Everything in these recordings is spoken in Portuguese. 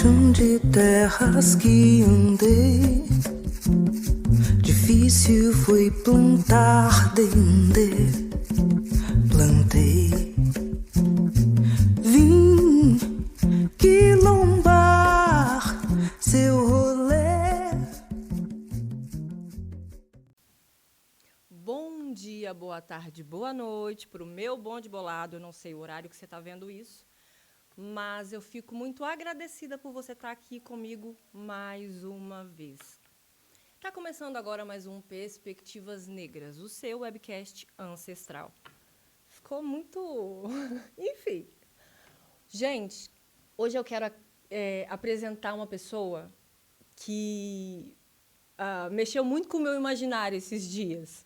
chão de terras que andei. Difícil foi plantar dende, plantei. Vim quilombar seu rolê. Bom dia, boa tarde, boa noite para o meu bonde bolado. Eu não sei o horário que você está vendo isso, mas eu fico muito agradecida por você estar aqui comigo mais uma vez. Está começando agora mais um Perspectivas Negras, o seu webcast ancestral. Ficou muito... Enfim. Gente, hoje eu quero apresentar uma pessoa que mexeu muito com o meu imaginário esses dias.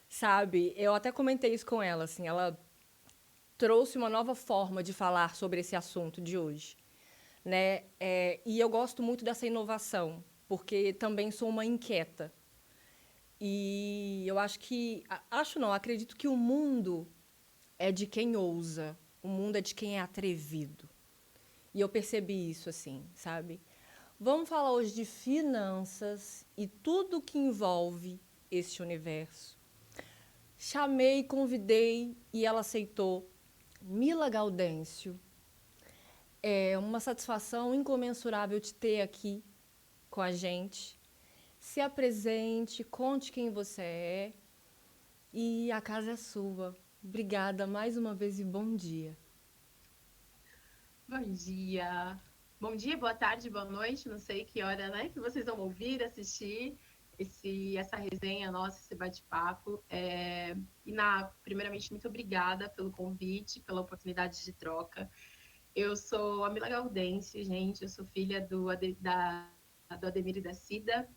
Sabe, eu até comentei isso com ela, assim, ela trouxe uma nova forma de falar sobre esse assunto de hoje, né? E eu gosto muito dessa inovação, porque também sou uma inquieta. E eu acredito que o mundo é de quem ousa, o mundo é de quem é atrevido. E eu percebi isso, assim, sabe? Vamos falar hoje de finanças e tudo que envolve esse universo. Chamei, convidei e ela aceitou. Mila Gaudêncio, é uma satisfação incomensurável te ter aqui com a gente. Se apresente, conte quem você é e a casa é sua. Obrigada mais uma vez e bom dia. Bom dia. Bom dia, boa tarde, boa noite. Não sei que hora, né, que vocês vão ouvir, assistir essa resenha nossa, esse bate-papo. Primeiramente, muito obrigada pelo convite, pela oportunidade de troca. Eu sou a Mila Gaudêncio, gente. Eu sou filha do Ademir e da Cida.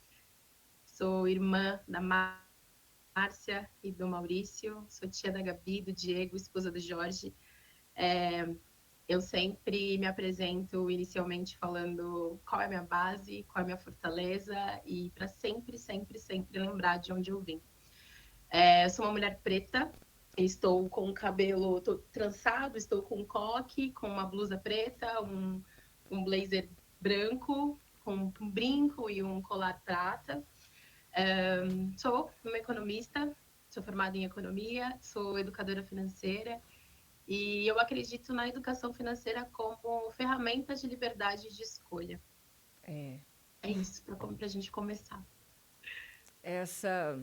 Sou irmã da Márcia e do Maurício. Sou tia da Gabi, do Diego, esposa do Jorge. Eu sempre me apresento inicialmente falando qual é a minha base, qual é a minha fortaleza e para sempre, sempre, sempre lembrar de onde eu vim. Eu sou uma mulher preta, estou com o cabelo trançado, estou com um coque, com uma blusa preta, um blazer branco, com um brinco e um colar prata. Sou uma economista, sou formada em economia, sou educadora financeira. E eu acredito na educação financeira como ferramenta de liberdade de escolha. É isso, para a gente começar. Essa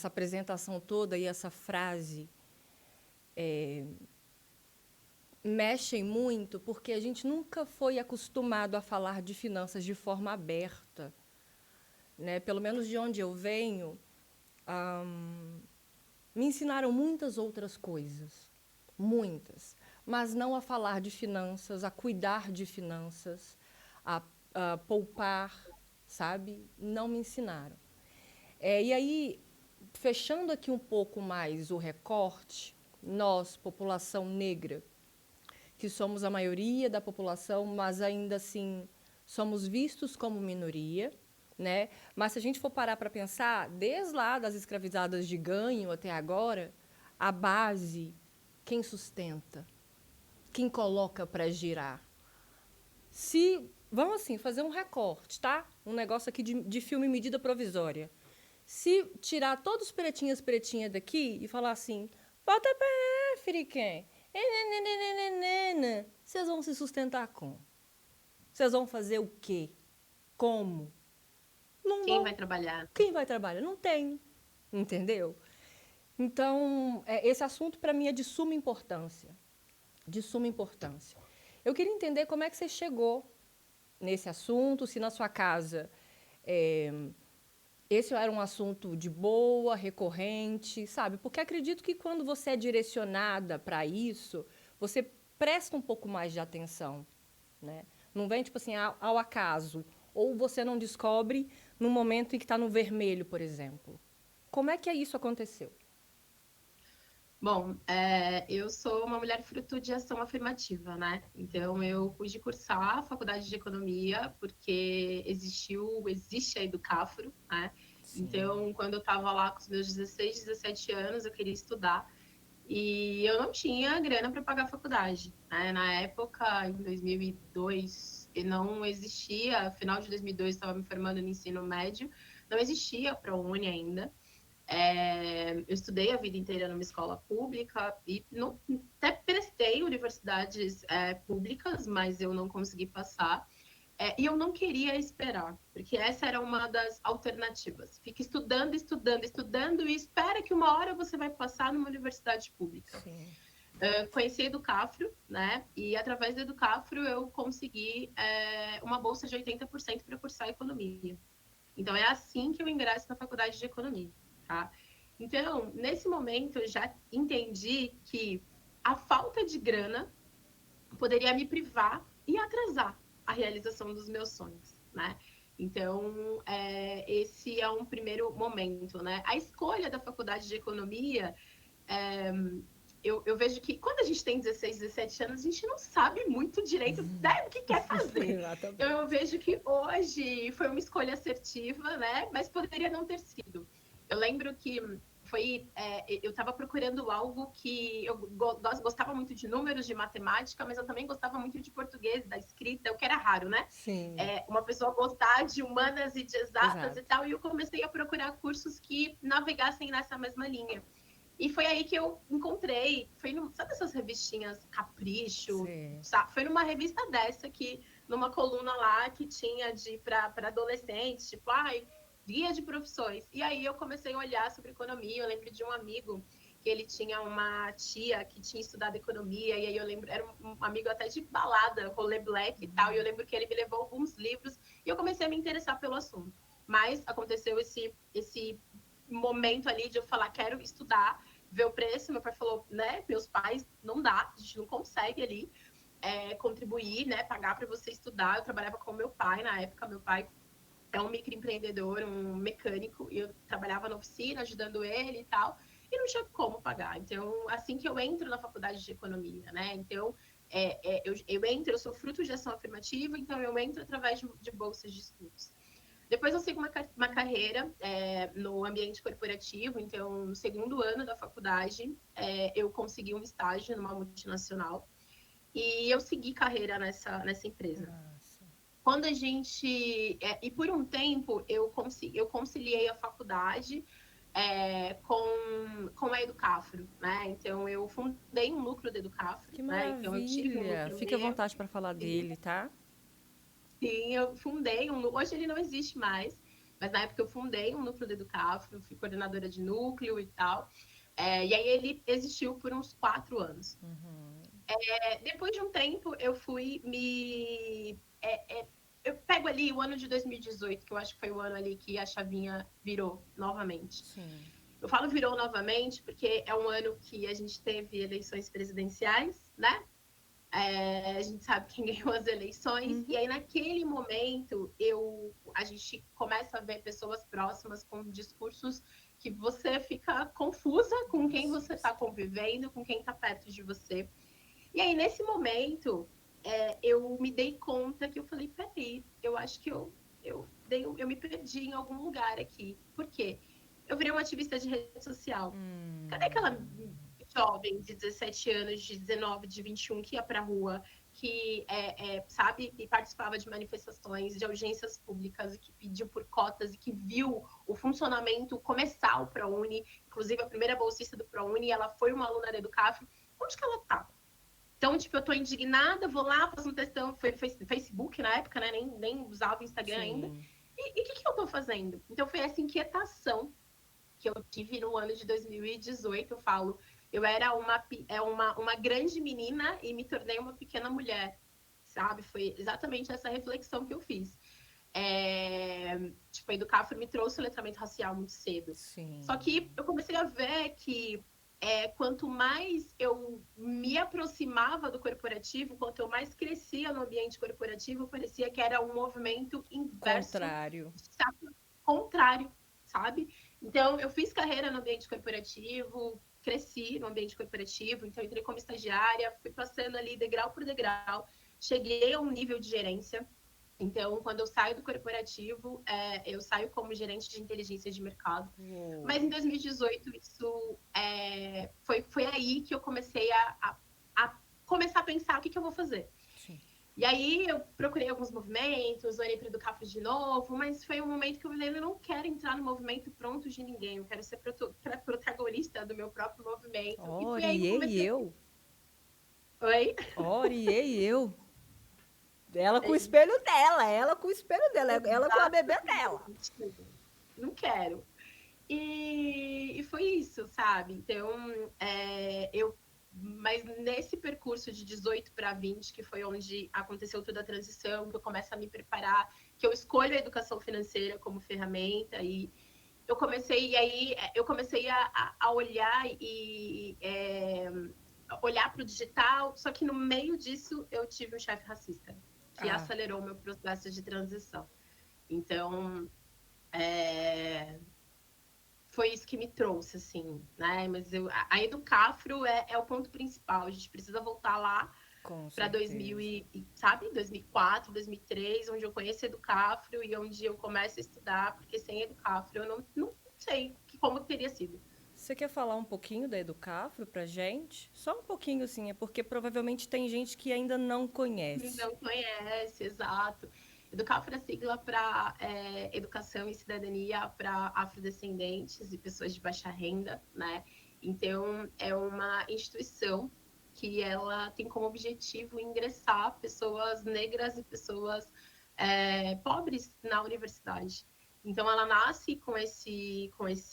apresentação toda e essa frase mexem muito porque a gente nunca foi acostumado a falar de finanças de forma aberta, né? Pelo menos de onde eu venho, me ensinaram muitas outras coisas, muitas, mas não a falar de finanças, a cuidar de finanças, a poupar, sabe? Não me ensinaram. E aí, fechando aqui um pouco mais o recorte, nós, população negra, que somos a maioria da população, mas ainda assim somos vistos como minoria, né? Mas se a gente for parar para pensar, desde lá das escravizadas de ganho até agora, a base, quem sustenta? Quem coloca para girar? Vamos assim, fazer um recorte, tá? Um negócio aqui de filme medida provisória. Se tirar todos os pretinhas daqui e falar assim, bota pé, firiquém, vocês vão se sustentar como? Vocês vão fazer o quê? Como? Não Quem vão. vai trabalhar? Quem vai trabalhar? Não tem. Entendeu? Então, esse assunto para mim é de suma importância. De suma importância. Eu queria entender como é que você chegou nesse assunto, se na sua casa esse era um assunto de boa, recorrente, sabe? Porque acredito que quando você é direcionada para isso, você presta um pouco mais de atenção, né? Não vem, tipo assim, ao acaso. Ou você não descobre no momento em que está no vermelho, por exemplo. Como é que isso aconteceu? Bom, eu sou uma mulher fruto de ação afirmativa, né? Então, eu pude cursar a faculdade de economia porque existe a Educafro, né? Sim. Então, quando eu estava lá com os meus 16, 17 anos, eu queria estudar. E eu não tinha grana para pagar a faculdade, né? Na época, em 2002, e não existia, final de 2002, estava me formando no ensino médio, não existia a ProUni ainda. Eu estudei a vida inteira numa escola pública e não, até prestei universidades públicas, mas eu não consegui passar. E eu não queria esperar, porque essa era uma das alternativas. Fica estudando, estudando, estudando e espera que uma hora você vai passar numa universidade pública. Sim. Conheci a Educafro, né? E através da Educafro eu consegui uma bolsa de 80% para cursar economia. Então é assim que eu ingresso na faculdade de economia, tá? Então, nesse momento eu já entendi que a falta de grana poderia me privar e atrasar a realização dos meus sonhos, né? Então, esse é um primeiro momento, né? A escolha da faculdade de economia, eu vejo que quando a gente tem 16, 17 anos, a gente não sabe muito direito o que quer fazer. Então, eu vejo que hoje foi uma escolha assertiva, né? Mas poderia não ter sido. Eu lembro que eu estava procurando algo que eu gostava muito de números, de matemática, mas eu também gostava muito de português, da escrita, o que era raro, né? Sim. Uma pessoa gostar de humanas e de exatas Exato. e tal, e eu comecei a procurar cursos que navegassem nessa mesma linha. E foi aí que eu encontrei, sabe essas revistinhas Capricho? Sabe? Foi numa revista dessa numa coluna lá que tinha para adolescentes, tipo, guia de profissões. E aí eu comecei a olhar sobre economia. Eu lembro de um amigo que ele tinha uma tia que tinha estudado economia, e aí eu lembro, era um amigo até de balada, rolê black e tal, e eu lembro que ele me levou alguns livros, e eu comecei a me interessar pelo assunto. Mas aconteceu esse momento ali de eu falar, quero estudar, ver o preço. Meu pai falou, né, meus pais, não dá, a gente não consegue ali contribuir, né, pagar para você estudar. Eu trabalhava com meu pai na época, meu pai é um microempreendedor, um mecânico, e eu trabalhava na oficina, ajudando ele e tal, e não tinha como pagar. Então, assim que eu entro na faculdade de economia, né, então, eu entro, eu sou fruto de ação afirmativa, então eu entro através de bolsas de estudos. Depois eu sigo uma carreira no ambiente corporativo, então no segundo ano da faculdade eu consegui um estágio numa multinacional e eu segui carreira nessa empresa. Nossa. Quando a gente... e por um tempo eu conciliei a faculdade com a Educafro, né? Então eu fundei um núcleo da Educafro, Que né? Então eu tive um maravilha. núcleo Fique à meu. vontade para falar dele, tá? Sim, eu fundei hoje ele não existe mais, mas na época eu fundei um núcleo do Educafro, fui coordenadora de núcleo e tal. E aí ele existiu por uns 4 anos. Depois de um tempo, eu fui eu pego ali o ano de 2018, que eu acho que foi o ano ali que a chavinha virou novamente. Sim. Eu falo virou novamente porque é um ano que a gente teve eleições presidenciais, né? A gente sabe quem ganhou as eleições, e aí naquele momento a gente começa a ver pessoas próximas com discursos que você fica confusa com quem você está convivendo, com quem está perto de você. E aí nesse momento eu me dei conta que eu falei, peraí, eu acho que eu me perdi em algum lugar aqui. Por quê? Eu virei uma ativista de rede social. Cadê aquela jovem de 17 anos, de 19, de 21, que ia para a rua, que, sabe, e participava de manifestações, de audiências públicas, e que pediu por cotas, e que viu o funcionamento começar o ProUni, inclusive a primeira bolsista do ProUni, ela foi uma aluna da Educafro. Onde que ela estava? Então, tipo, eu tô indignada, vou lá, faço um textão, foi Facebook na época, né? Nem usava o Instagram ainda. E o que eu tô fazendo? Então, foi essa inquietação que eu tive no ano de 2018. Eu falo, eu era uma grande menina e me tornei uma pequena mulher, sabe? Foi exatamente essa reflexão que eu fiz. Tipo, a Educafro me trouxe o letramento racial muito cedo. Sim. Só que eu comecei a ver que quanto mais eu me aproximava do corporativo, quanto eu mais crescia no ambiente corporativo, parecia que era um movimento inverso. Contrário, sabe? Então, eu fiz carreira no ambiente corporativo, cresci no ambiente corporativo, então entrei como estagiária, fui passando ali degrau por degrau, cheguei a um nível de gerência. Então, quando eu saio do corporativo, eu saio como gerente de inteligência de mercado. Uou. Mas em 2018, foi aí que eu comecei a começar a pensar o que eu vou fazer. Sim. E aí eu procurei alguns movimentos, olhei para o Educafro de novo, mas foi um momento que eu falei, eu não quero entrar no movimento pronto de ninguém, eu quero ser protagonista do meu próprio movimento. E foi aí que eu Oriei comecei. eu. Oi? Oriei eu. Ela É com o espelho dela, ela com o espelho dela, ela com a bebê dela. exatamente. Não quero. E foi isso, sabe? Então, mas nesse percurso de 18 para 20, que foi onde aconteceu toda a transição, que eu começo a me preparar, que eu escolho a educação financeira como ferramenta, e eu comecei a olhar olhar para o digital, só que no meio disso eu tive um chefe racista, que Ah, acelerou o meu processo de transição. Então, é, foi isso que me trouxe, assim, né? Mas a Educafro é o ponto principal. A gente precisa voltar lá com para 2000 certeza. sabe? 2004, 2003, onde eu conheço a Educafro e onde eu começo a estudar, porque sem Educafro eu não sei como teria sido. Você quer falar um pouquinho da Educafro pra gente? Só um pouquinho, assim, é porque provavelmente tem gente que ainda não conhece. Não conhece, exato. Educafro é sigla para Educação e Cidadania para afrodescendentes e pessoas de baixa renda, né? Então, é uma instituição que ela tem como objetivo ingressar pessoas negras e pessoas pobres na universidade. Então, ela nasce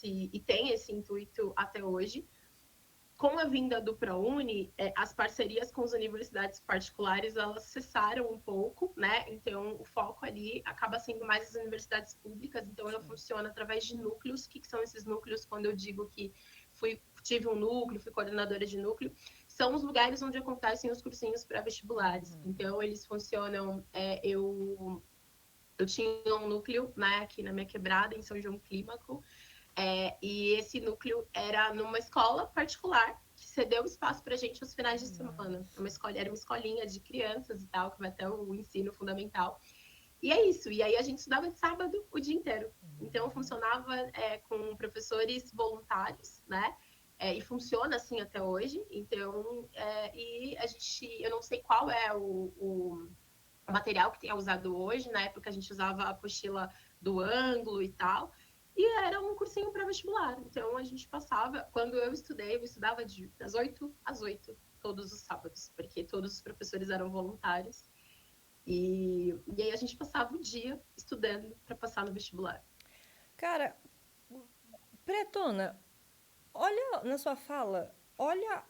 e tem esse intuito até hoje. Com a vinda do ProUni, as parcerias com as universidades particulares, elas cessaram um pouco, né? Então, o foco ali acaba sendo mais as universidades públicas, então ela Sim. funciona através de núcleos. O que são esses núcleos? Quando eu digo que tive um núcleo, fui coordenadora de núcleo, são os lugares onde acontecem os cursinhos pré-vestibulares. Então, eles funcionam, eu tinha um núcleo, né, aqui na minha quebrada, em São João Clímaco, e esse núcleo era numa escola particular que cedeu espaço para a gente aos finais de semana. Nossa. Era uma escolinha de crianças e tal, que vai até o ensino fundamental. E é isso. E aí a gente estudava de sábado o dia inteiro. Então funcionava com professores voluntários, né? E funciona assim até hoje. Então, e eu não sei qual é o material que tem usado hoje. Na época a gente usava a apostila do ângulo e tal. E era um cursinho para vestibular. Então a gente passava, quando eu estudava das 8 às 8, todos os sábados, porque todos os professores eram voluntários. E aí a gente passava o dia estudando para passar no vestibular. Cara, Pretona, olha na sua fala, olha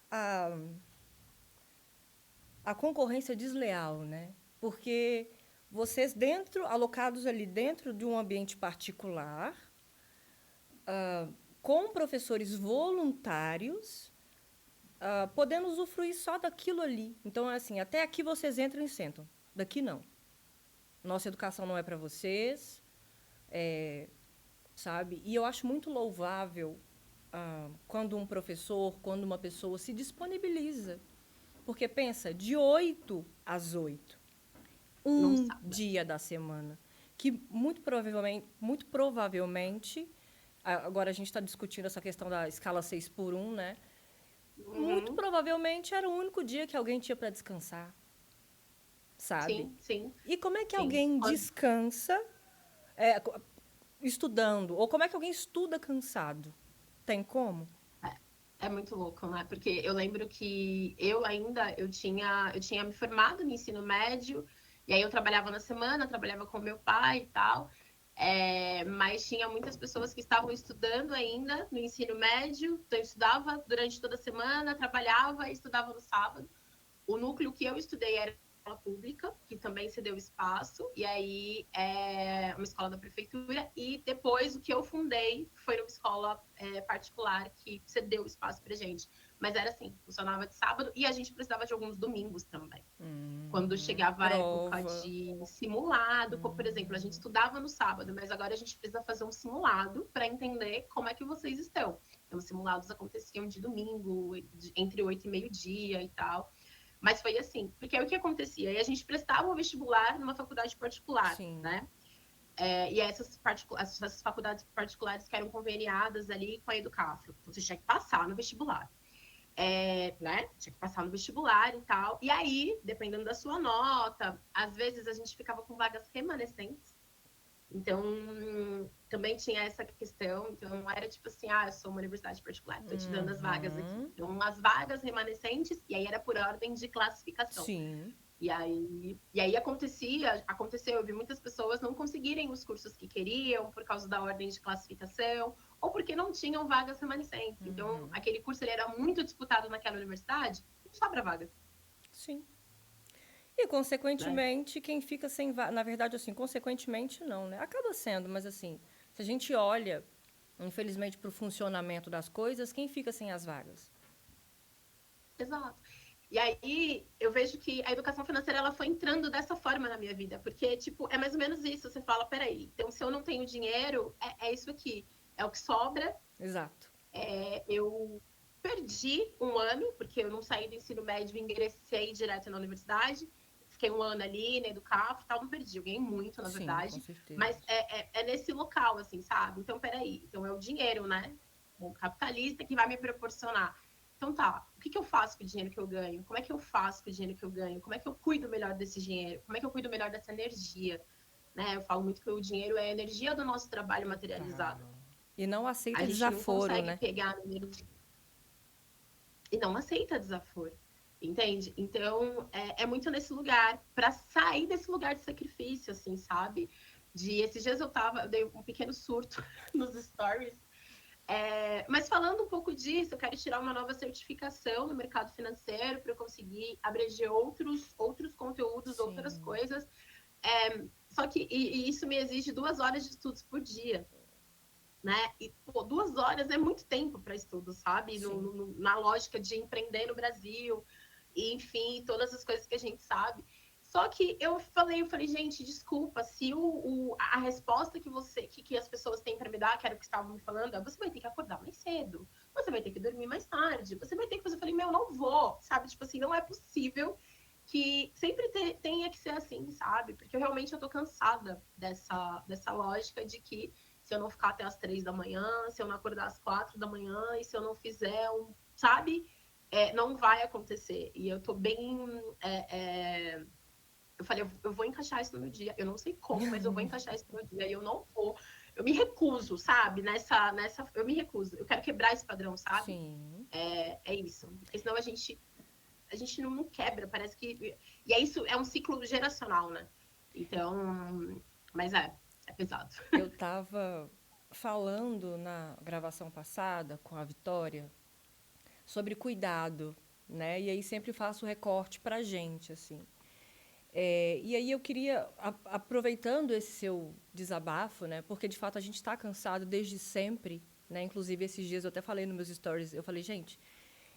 a concorrência desleal, né? Porque vocês dentro, alocados ali dentro de um ambiente particular, com professores voluntários, podendo usufruir só daquilo ali. Então, é assim, até aqui vocês entram e sentam. Daqui não. Nossa educação não é para vocês, sabe? E eu acho muito louvável quando um professor, quando uma pessoa se disponibiliza. Porque pensa, de 8 às 8, Não um sabe. dia da semana, que muito provavelmente, agora a gente está discutindo essa questão da escala 6 por 1, né? Muito Uhum. provavelmente era o único dia que alguém tinha para descansar, sabe? Sim, sim, E como é que sim. alguém descansa estudando? Ou como é que alguém estuda cansado? Tem como? É muito louco, né? Porque eu lembro que eu tinha me formado no ensino médio, e aí eu trabalhava na semana, trabalhava com meu pai e tal, mas tinha muitas pessoas que estavam estudando ainda no ensino médio, então eu estudava durante toda a semana, trabalhava e estudava no sábado. O núcleo que eu estudei era escola pública, que também cedeu espaço, e aí uma escola da prefeitura, e depois o que eu fundei foi uma escola particular que cedeu espaço pra gente. Mas era assim, funcionava de sábado e a gente precisava de alguns domingos também. Quando chegava a época Prova. de simulado, por exemplo, a gente estudava no sábado, mas agora a gente precisa fazer um simulado para entender como é que vocês estão. Então, os simulados aconteciam de domingo, entre 8 e meio-dia e tal. Mas foi assim, porque o que acontecia? E a gente prestava o vestibular numa faculdade particular, Sim. né? E essas faculdades particulares que eram conveniadas ali com a Educafro. Então, você tinha que passar no vestibular. Né? Tinha que passar no vestibular e tal. E aí, dependendo da sua nota, às vezes a gente ficava com vagas remanescentes. Então, também tinha essa questão. Então, não era tipo assim, eu sou uma universidade particular, estou te dando as vagas aqui. Então, as vagas remanescentes, e aí era por ordem de classificação. Sim. E aí aconteceu, eu vi muitas pessoas não conseguirem os cursos que queriam por causa da ordem de classificação, ou porque não tinham vagas remanescentes. Então, aquele curso ele era muito disputado naquela universidade, não sobra vaga. Sim. E, consequentemente, quem fica sem vaga... Na verdade, assim, consequentemente, não, né? Acaba sendo, mas, assim, se a gente olha, infelizmente, para o funcionamento das coisas, quem fica sem as vagas? Exato. E aí, eu vejo que a educação financeira, ela foi entrando dessa forma na minha vida. Porque, tipo, é mais ou menos isso. Você fala, peraí, então se eu não tenho dinheiro, é isso aqui. É o que sobra. Exato. Eu perdi um ano, porque eu não saí do ensino médio e ingressei direto na universidade. Fiquei um ano ali, na Educaf e tal, não perdi. Eu ganhei muito, na verdade. Com certeza. Mas é nesse local, assim, sabe? Então, peraí. Então, é o dinheiro, né? O capitalista que vai me proporcionar. Então, tá. O que eu faço com o dinheiro que eu ganho? Como é que eu faço com o dinheiro que eu ganho? Como é que eu cuido melhor desse dinheiro? Como é que eu cuido melhor dessa energia? Né? Eu falo muito que o dinheiro é a energia do nosso trabalho materializado. E não aceita A gente não desaforo, consegue né? pegar a energia e não aceita desaforo, entende? Então, é muito nesse lugar, para sair desse lugar de sacrifício, assim, sabe? Esses dias eu dei um pequeno surto nos stories, mas falando um pouco disso, eu quero tirar uma nova certificação no mercado financeiro para eu conseguir abranger outros conteúdos, outras coisas, só que e isso me exige 2 horas de estudos por dia. Né? E 2 horas é muito tempo para estudo, sabe? Na lógica de empreender no Brasil, e, enfim, todas as coisas que a gente sabe. Só que eu falei, gente, desculpa, se a resposta que as pessoas têm para me dar, que era o que estavam me falando, você vai ter que acordar mais cedo, você vai ter que dormir mais tarde, você vai ter que fazer. Eu falei, não vou, sabe? Tipo assim, não é possível que sempre tenha que ser assim, sabe? Porque realmente eu tô cansada dessa lógica de que se eu não ficar até as 3 da manhã, se eu não acordar às 4 da manhã, e se eu não fizer sabe? Não vai acontecer. E eu tô bem. Eu falei, eu vou encaixar isso no meu dia. Eu não sei como, mas eu vou encaixar isso no meu dia. E eu não vou. Eu me recuso, sabe? Eu me recuso. Eu quero quebrar esse padrão, sabe? Sim. É isso. Porque senão a gente não quebra. Parece que. E isso é um ciclo geracional, né? Então. Mas é pesado. Eu estava falando na gravação passada com a Vitória sobre cuidado, né? E aí sempre faço recorte pra gente, assim. E aí eu queria, aproveitando esse seu desabafo, né? Porque de fato a gente está cansado desde sempre, né? Inclusive esses dias eu até falei nos meus stories, eu falei, gente,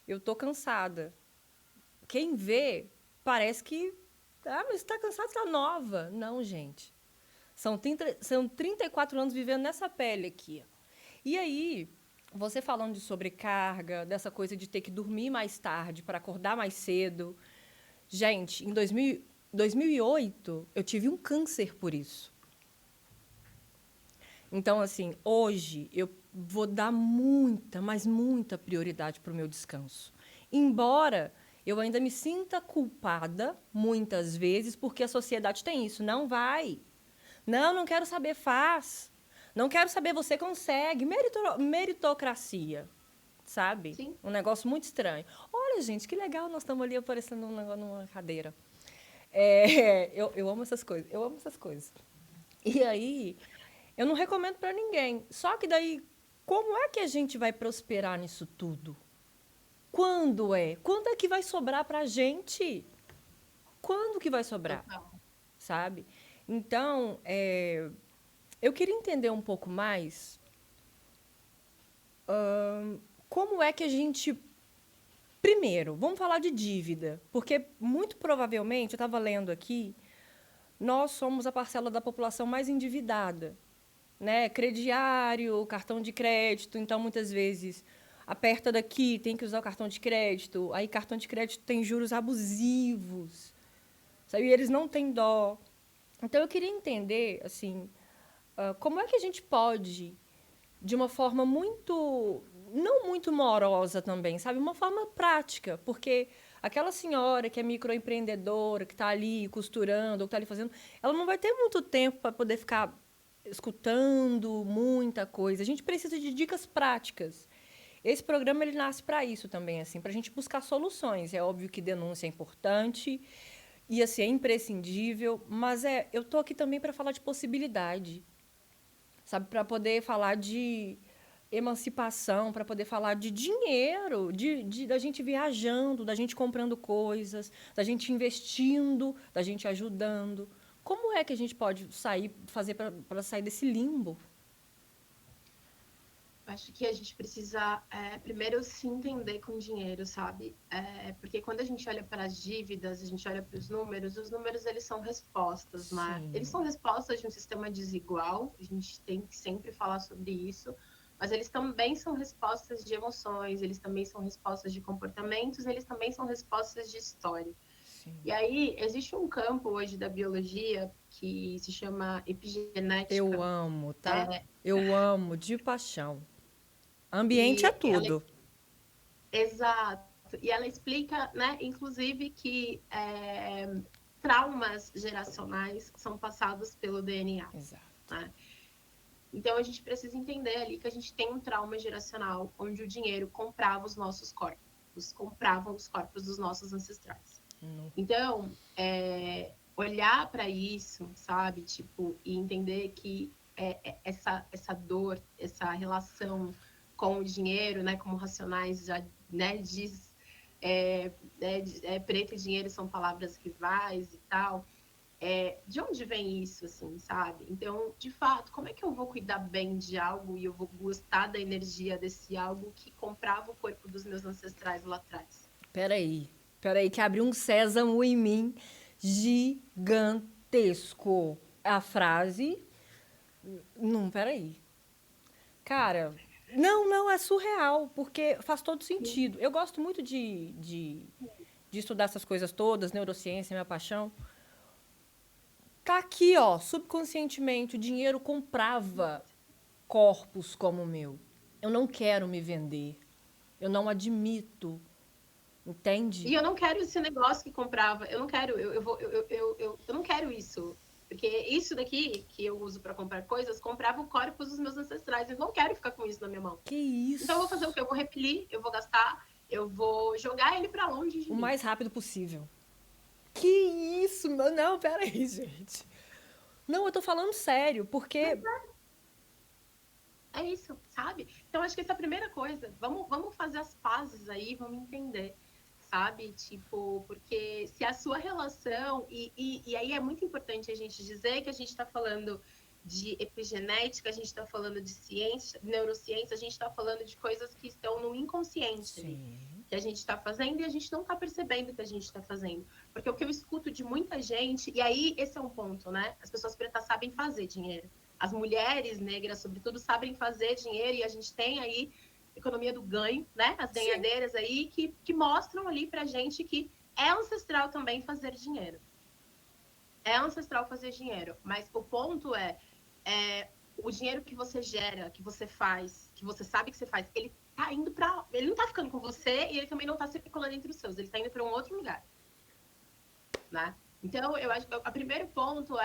eu tô cansada. Quem vê parece que, mas está cansada, está nova. Não, gente. São 34 anos vivendo nessa pele aqui. E aí, você falando de sobrecarga, dessa coisa de ter que dormir mais tarde para acordar mais cedo. Gente, em 2008, eu tive um câncer por isso. Então, assim, hoje eu vou dar muita, mas muita prioridade para o meu descanso. Embora eu ainda me sinta culpada, muitas vezes, porque a sociedade tem isso. Não vai. Não quero saber, faz. Não quero saber, você consegue. Meritocracia, sabe? Sim. Um negócio muito estranho. Olha, gente, que legal, nós estamos ali aparecendo numa cadeira. Eu amo essas coisas, eu amo essas coisas. E aí, eu não recomendo para ninguém. Só que daí, como é que a gente vai prosperar nisso tudo? Quando é? Quando é que vai sobrar pra gente? Quando que vai sobrar? Total. Sabe? Então, eu queria entender um pouco mais como é que a gente... Primeiro, vamos falar de dívida, porque muito provavelmente, eu estava lendo aqui, nós somos a parcela da população mais endividada, né? Crediário, cartão de crédito, então muitas vezes aperta daqui, tem que usar o cartão de crédito, aí cartão de crédito tem juros abusivos, sabe? E eles não têm dó. Então, eu queria entender, assim, como é que a gente pode, de uma forma muito, não muito morosa também, sabe? Uma forma prática, porque aquela senhora que é microempreendedora, que está ali costurando, ou que está ali fazendo, ela não vai ter muito tempo para poder ficar escutando muita coisa. A gente precisa de dicas práticas. Esse programa ele nasce para isso também, assim, para a gente buscar soluções. É óbvio que denúncia é importante e assim é imprescindível, mas eu tô aqui também para falar de possibilidade, sabe, para poder falar de emancipação, para poder falar de dinheiro, da gente viajando, da gente comprando coisas, da gente investindo, da gente ajudando. Como é que a gente pode fazer para sair desse limbo? Acho que a gente precisa, primeiro, se entender com dinheiro, sabe? Porque quando a gente olha para as dívidas, a gente olha para os números, eles são respostas, né? Eles Sim. são respostas de um sistema desigual, a gente tem que sempre falar sobre isso, mas eles também são respostas de emoções, eles também são respostas de comportamentos, eles também são respostas de história. Sim. E aí, existe um campo hoje da biologia que se chama Eu epigenética, amo, tá? é, Eu amo de paixão. Ambiente é e ela tudo. exato. E ela explica, né, inclusive, que traumas geracionais são passados pelo DNA. Exato. Né? Então, a gente precisa entender ali que a gente tem um trauma geracional onde o dinheiro comprava os nossos corpos, compravam os corpos dos nossos ancestrais. Não. Então, olhar para isso, sabe, tipo, e entender que essa dor, essa relação com o dinheiro, né, como Racionais já, né, diz, preto e dinheiro são palavras rivais e tal. De onde vem isso, assim, sabe? Então, de fato, como é que eu vou cuidar bem de algo e eu vou gostar da energia desse algo que comprava o corpo dos meus ancestrais lá atrás? Peraí, que abriu um sésamo em mim gigantesco. A frase. Não, peraí. Cara, não, é surreal, porque faz todo sentido. Eu gosto muito de estudar essas coisas todas, neurociência, minha paixão. Tá aqui, ó, subconscientemente, o dinheiro comprava corpos como o meu. Eu não quero me vender. Eu não admito. Entende? E eu não quero esse negócio que comprava. Eu não quero, eu não quero isso. Porque isso daqui, que eu uso para comprar coisas, comprava o corpos dos meus ancestrais. Eu não quero ficar com isso na minha mão. Que Então eu vou fazer o isso? quê? Eu vou repelir, eu vou gastar, eu vou jogar ele para longe de O mim. mais rápido possível. Que isso? Não, peraí, gente. Não, eu tô falando sério, Mas porque. é isso, sabe? Então acho que essa é a primeira coisa. Vamos fazer as pazes aí, vamos entender, sabe? Tipo, porque se a sua relação. E aí é muito importante a gente dizer que a gente está falando de epigenética, a gente está falando de ciência, neurociência, a gente está falando de coisas que estão no inconsciente ali, Sim. que a gente está fazendo e a gente não está percebendo que a gente está fazendo. Porque o que eu escuto de muita gente, e aí esse é um ponto, né? As pessoas pretas sabem fazer dinheiro. As mulheres negras, sobretudo, sabem fazer dinheiro e a gente tem aí economia do ganho, né? As Sim. ganhadeiras aí que mostram ali pra gente que é ancestral também fazer dinheiro. É ancestral fazer dinheiro, mas o ponto o dinheiro que você gera, que você faz, que você sabe que você faz, ele tá indo para, ele não tá ficando com você e ele também não tá circulando entre os seus, ele tá indo para um outro lugar, né? Então, eu acho que o primeiro ponto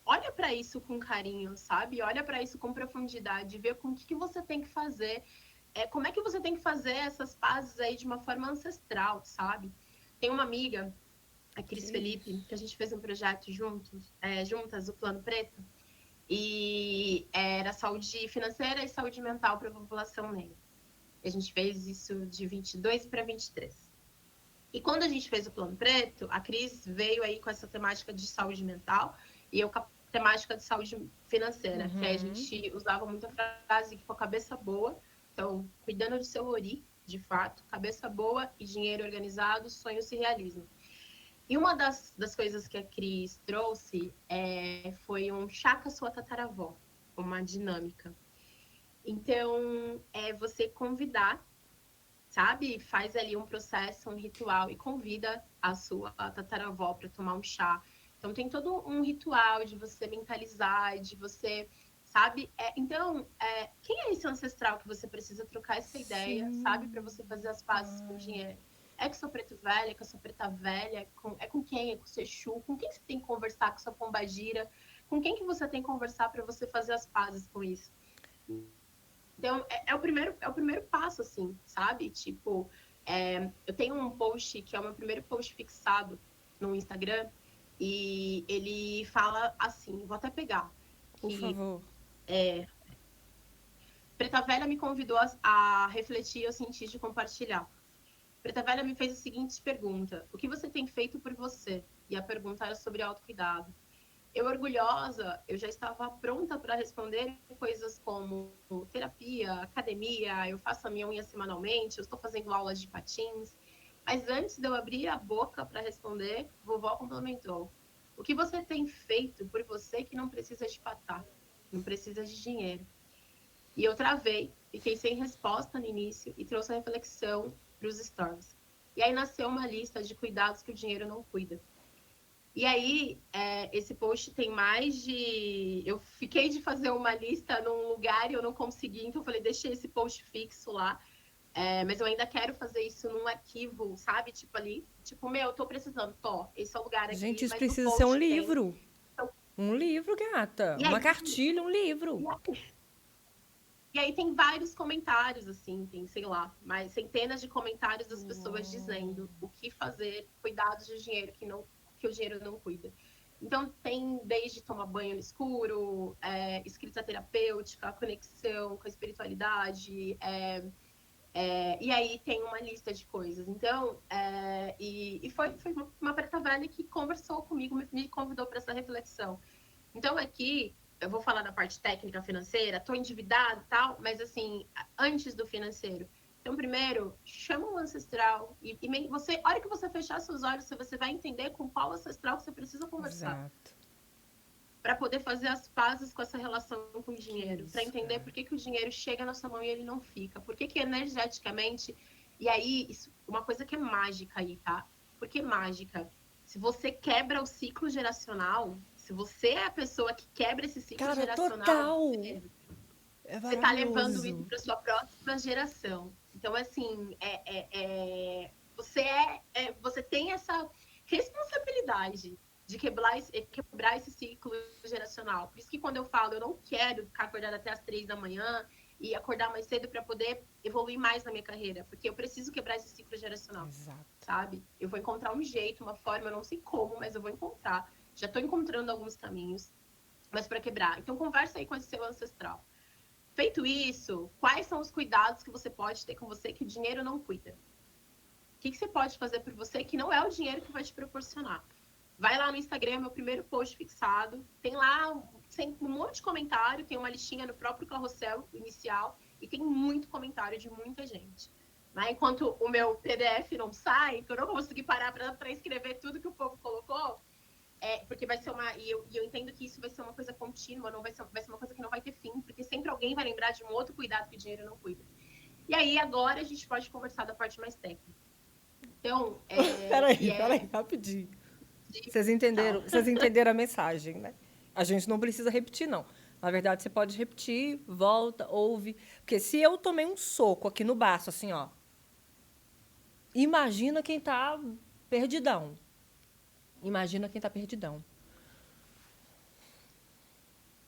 olha para isso com carinho, sabe? Olha para isso com profundidade, vê com o que você tem que fazer, como é que você tem que fazer essas pazes aí de uma forma ancestral, sabe? Tem uma amiga, a Que Cris Felipe, isso? que a gente fez um projeto juntas, o Plano Preto, e era saúde financeira e saúde mental para a população negra. A gente fez isso de 22 para 23. E quando a gente fez o Plano Preto, a Cris veio aí com essa temática de saúde mental e eu com a temática de saúde financeira, que aí a gente usava muita frase que com a cabeça boa, então, cuidando do seu ori, de fato, cabeça boa e dinheiro organizado, sonhos se realizam. E uma das coisas que a Cris trouxe foi um chá com a sua tataravó, uma dinâmica. Então, é você convidar sabe, faz ali um processo, um ritual e convida a sua tataravó para tomar um chá. Então tem todo um ritual de você mentalizar, de você, sabe? Então, quem é esse ancestral que você precisa trocar essa ideia, sabe, para Sim. você fazer as pazes com o Ai. dinheiro? É com sua preto velha, com a sua preta velha, é com quem? É com o seu Exu? Com quem você tem que conversar? Com sua pombagira? Com quem que você tem que conversar para você fazer as pazes com isso? Então, é o primeiro passo, assim, sabe? Tipo, eu tenho um post que é o meu primeiro post fixado no Instagram, e ele fala assim, vou até pegar, Por que favor. Preta Velha me convidou a refletir e eu senti de compartilhar. Preta Velha me fez a seguinte pergunta: o que você tem feito por você? E a pergunta era sobre autocuidado. Eu, orgulhosa, eu já estava pronta para responder coisas como terapia, academia, eu faço a minha unha semanalmente, eu estou fazendo aulas de patins. Mas antes de eu abrir a boca para responder, vovó complementou: o que você tem feito por você que não precisa de patar, não precisa de dinheiro? E eu travei, fiquei sem resposta no início e trouxe a reflexão para os stories. E aí nasceu uma lista de cuidados que o dinheiro não cuida. E aí, esse post tem mais de. Eu fiquei de fazer uma lista num lugar e eu não consegui, então eu falei, deixei esse post fixo lá. Mas eu ainda quero fazer isso num arquivo, sabe? Tipo ali, tipo, meu, eu tô precisando, esse é o lugar Gente, aqui, isso mas no precisa ser um post tem. livro. Então, Um livro, gata. e Uma aí, cartilha, um livro. e aí, e aí tem vários comentários, assim, tem, sei lá, mais centenas de comentários das pessoas Uau. dizendo o que fazer, cuidados de dinheiro que o dinheiro não cuida. Então, tem desde tomar banho no escuro, escrita terapêutica, conexão com a espiritualidade, e aí tem uma lista de coisas. Então, foi uma preta velha que conversou comigo, me convidou para essa reflexão. Então, aqui, eu vou falar da parte técnica financeira, estou endividado e tal, mas assim, antes do financeiro. Então, primeiro, chama o ancestral e você, a hora que você fechar seus olhos, você vai entender com qual ancestral que você precisa conversar Exato. para poder fazer as pazes com essa relação com o Que dinheiro, para isso, entender cara. por que o dinheiro chega na sua mão e ele não fica, por que energeticamente, e aí, uma coisa que é mágica aí, tá? Porque mágica, se você quebra o ciclo geracional, se você é a pessoa que quebra esse ciclo Cara, geracional, total. beleza, É você tá levando isso maravilhoso. para sua próxima geração. Então, assim, você tem essa responsabilidade de quebrar esse ciclo geracional. Por isso que quando eu falo, eu não quero ficar acordada até as 3 da manhã e acordar mais cedo para poder evoluir mais na minha carreira, porque eu preciso quebrar esse ciclo geracional, Exato. sabe? Eu vou encontrar um jeito, uma forma, eu não sei como, mas eu vou encontrar. Já estou encontrando alguns caminhos, mas para quebrar. Então, conversa aí com esse seu ancestral. Feito isso, quais são os cuidados que você pode ter com você que o dinheiro não cuida? O que você pode fazer por você que não é o dinheiro que vai te proporcionar? Vai lá no Instagram, meu primeiro post fixado. Tem lá um monte de comentário, tem uma listinha no próprio carrossel inicial e tem muito comentário de muita gente. Mas enquanto o meu PDF não sai, que eu não vou conseguir parar para escrever tudo que o povo colocou, porque vai ser uma. E eu entendo que isso vai ser uma coisa contínua, não vai ser uma coisa que não vai ter fim, porque sempre alguém vai lembrar de um outro cuidado que o dinheiro não cuida. E aí, agora a gente pode conversar da parte mais técnica. Então, Peraí, rapidinho. Vocês Tal. entenderam? Vocês entenderam a mensagem, né? A gente não precisa repetir, não. Na verdade, você pode repetir, volta, ouve. Porque se eu tomei um soco aqui no baço, assim, ó. Imagina quem tá perdidão. Imagina quem tá perdidão.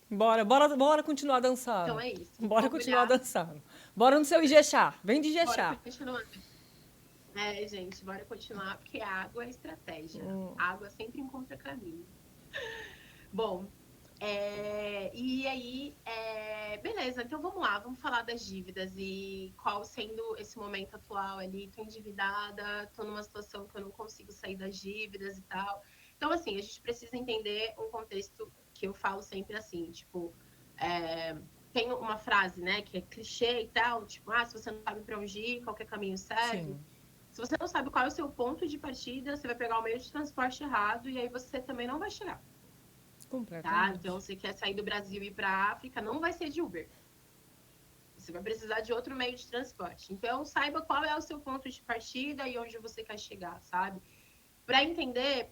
Bora continuar Então dançando. é isso. Bora continuar Mergulhar, dançando. Bora no seu Ijexá. Vem de bora Ijexá. continuar. Gente, bora continuar, porque a água é estratégia. A água sempre encontra caminho. Bom, e aí, beleza, então vamos lá, vamos falar das dívidas e qual sendo esse momento atual ali, tô endividada, tô numa situação que eu não consigo sair das dívidas e tal. Então, assim, a gente precisa entender um contexto que eu falo sempre assim, tipo, tem uma frase, né, que é clichê e tal, tipo, se você não sabe para onde ir, qualquer caminho serve. Sim, Se você não sabe qual é o seu ponto de partida, você vai pegar o meio de transporte errado e aí você também não vai chegar. Tá? Então, completamente. você quer sair do Brasil e ir para a África, não vai ser de Uber. Você vai precisar de outro meio de transporte. Então, saiba qual é o seu ponto de partida e onde você quer chegar, sabe? Para entender,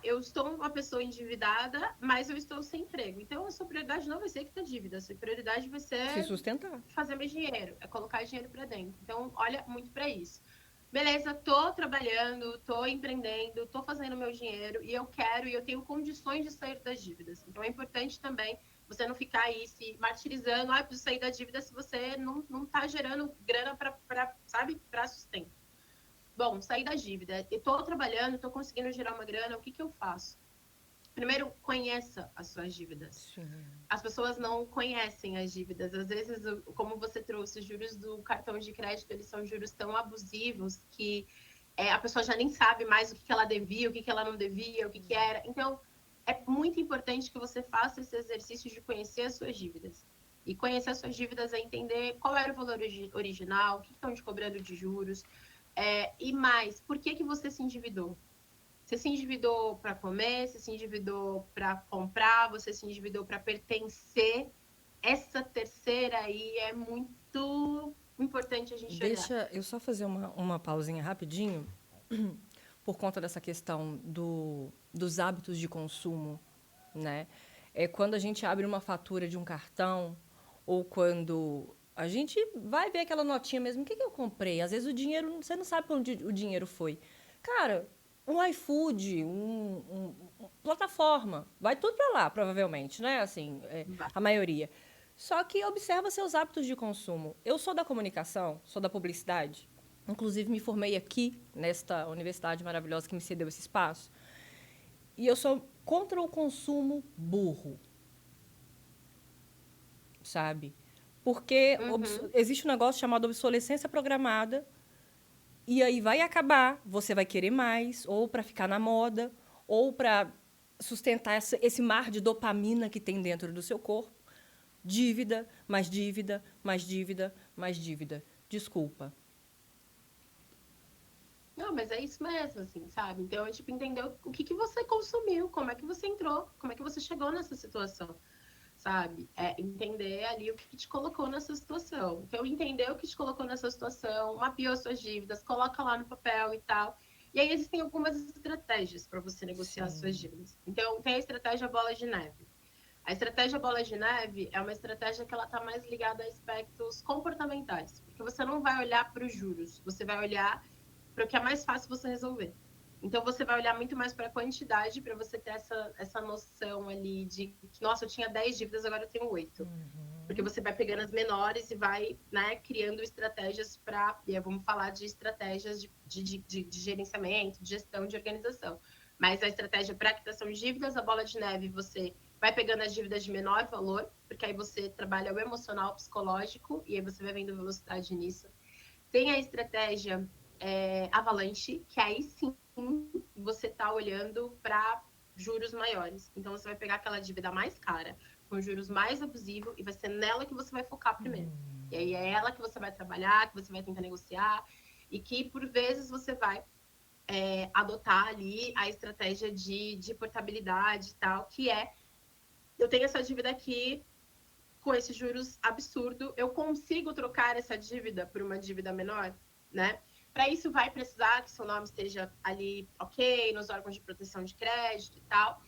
eu estou uma pessoa endividada, mas eu estou sem emprego. Então, a sua prioridade não vai ser quitar dívida, a sua prioridade vai Se ser sustentar. fazer mais dinheiro, é colocar dinheiro para dentro. Então, olha muito para isso. Beleza, tô trabalhando, tô empreendendo, tô fazendo meu dinheiro e eu quero e eu tenho condições de sair das dívidas. Então, é importante também você não ficar aí se martirizando, preciso sair da dívida se você não tá gerando grana para, sabe, para sustento. Bom, sair da dívida. Eu tô trabalhando, tô conseguindo gerar uma grana, o que eu faço? Primeiro, conheça as suas dívidas. Sim. As pessoas não conhecem as dívidas. Às vezes, como você trouxe, os juros do cartão de crédito, eles são juros tão abusivos que a pessoa já nem sabe mais o que ela devia, o que ela não devia, o que era. Então, é muito importante que você faça esse exercício de conhecer as suas dívidas. E conhecer as suas dívidas é entender qual era o valor original, o que estão te cobrando de juros, e mais, por que você se endividou? Você se endividou para comer, você se endividou para comprar, você se endividou para pertencer. Essa terceira aí é muito importante a gente olhar. Deixa eu só fazer uma pausinha rapidinho, por conta dessa questão dos hábitos de consumo, né? É quando a gente abre uma fatura de um cartão, ou quando a gente vai ver aquela notinha mesmo, o que eu comprei? Às vezes o dinheiro, você não sabe para onde o dinheiro foi. Cara, um iFood, plataforma, vai tudo para lá, provavelmente, né? Assim, a maioria. Só que observa seus hábitos de consumo. Eu sou da comunicação, sou da publicidade. Inclusive, me formei aqui, nesta universidade maravilhosa que me cedeu esse espaço. E eu sou contra o consumo burro, sabe? Porque existe um negócio chamado obsolescência programada, e aí vai acabar, você vai querer mais, ou para ficar na moda, ou para sustentar esse mar de dopamina que tem dentro do seu corpo. Dívida, mais dívida, mais dívida, mais dívida. Desculpa. Não, mas é isso mesmo, assim, sabe? Então, é tipo, entender o que você consumiu, como é que você entrou, como é que você chegou nessa situação, sabe? Entender ali o que te colocou nessa situação. Então, entender o que te colocou nessa situação, mapeou suas dívidas, coloca lá no papel e tal. E aí existem algumas estratégias para você negociar suas dívidas. Então, tem a estratégia bola de neve. A estratégia bola de neve é uma estratégia que ela está mais ligada a aspectos comportamentais, porque você não vai olhar para os juros, você vai olhar para o que é mais fácil você resolver. Então, você vai olhar muito mais para a quantidade, para você ter essa noção ali de que, nossa, eu tinha 10 dívidas, agora eu tenho 8. Porque você vai pegando as menores e vai, né, criando estratégias para... E aí vamos falar de estratégias de gerenciamento, de gestão, de organização. Mas a estratégia para quitação de dívidas, a bola de neve, você vai pegando as dívidas de menor valor, porque aí você trabalha o emocional, o psicológico, e aí você vai vendo velocidade nisso. Tem a estratégia avalanche, que aí sim você está olhando para juros maiores. Então, você vai pegar aquela dívida mais cara, com juros mais abusivos, e vai ser nela que você vai focar primeiro. E aí é ela que você vai trabalhar, que você vai tentar negociar, e que, por vezes, você vai adotar ali a estratégia de portabilidade e tal, que eu tenho essa dívida aqui, com esses juros absurdo, eu consigo trocar essa dívida por uma dívida menor, né? Para isso, vai precisar que seu nome esteja ali, ok, nos órgãos de proteção de crédito e tal,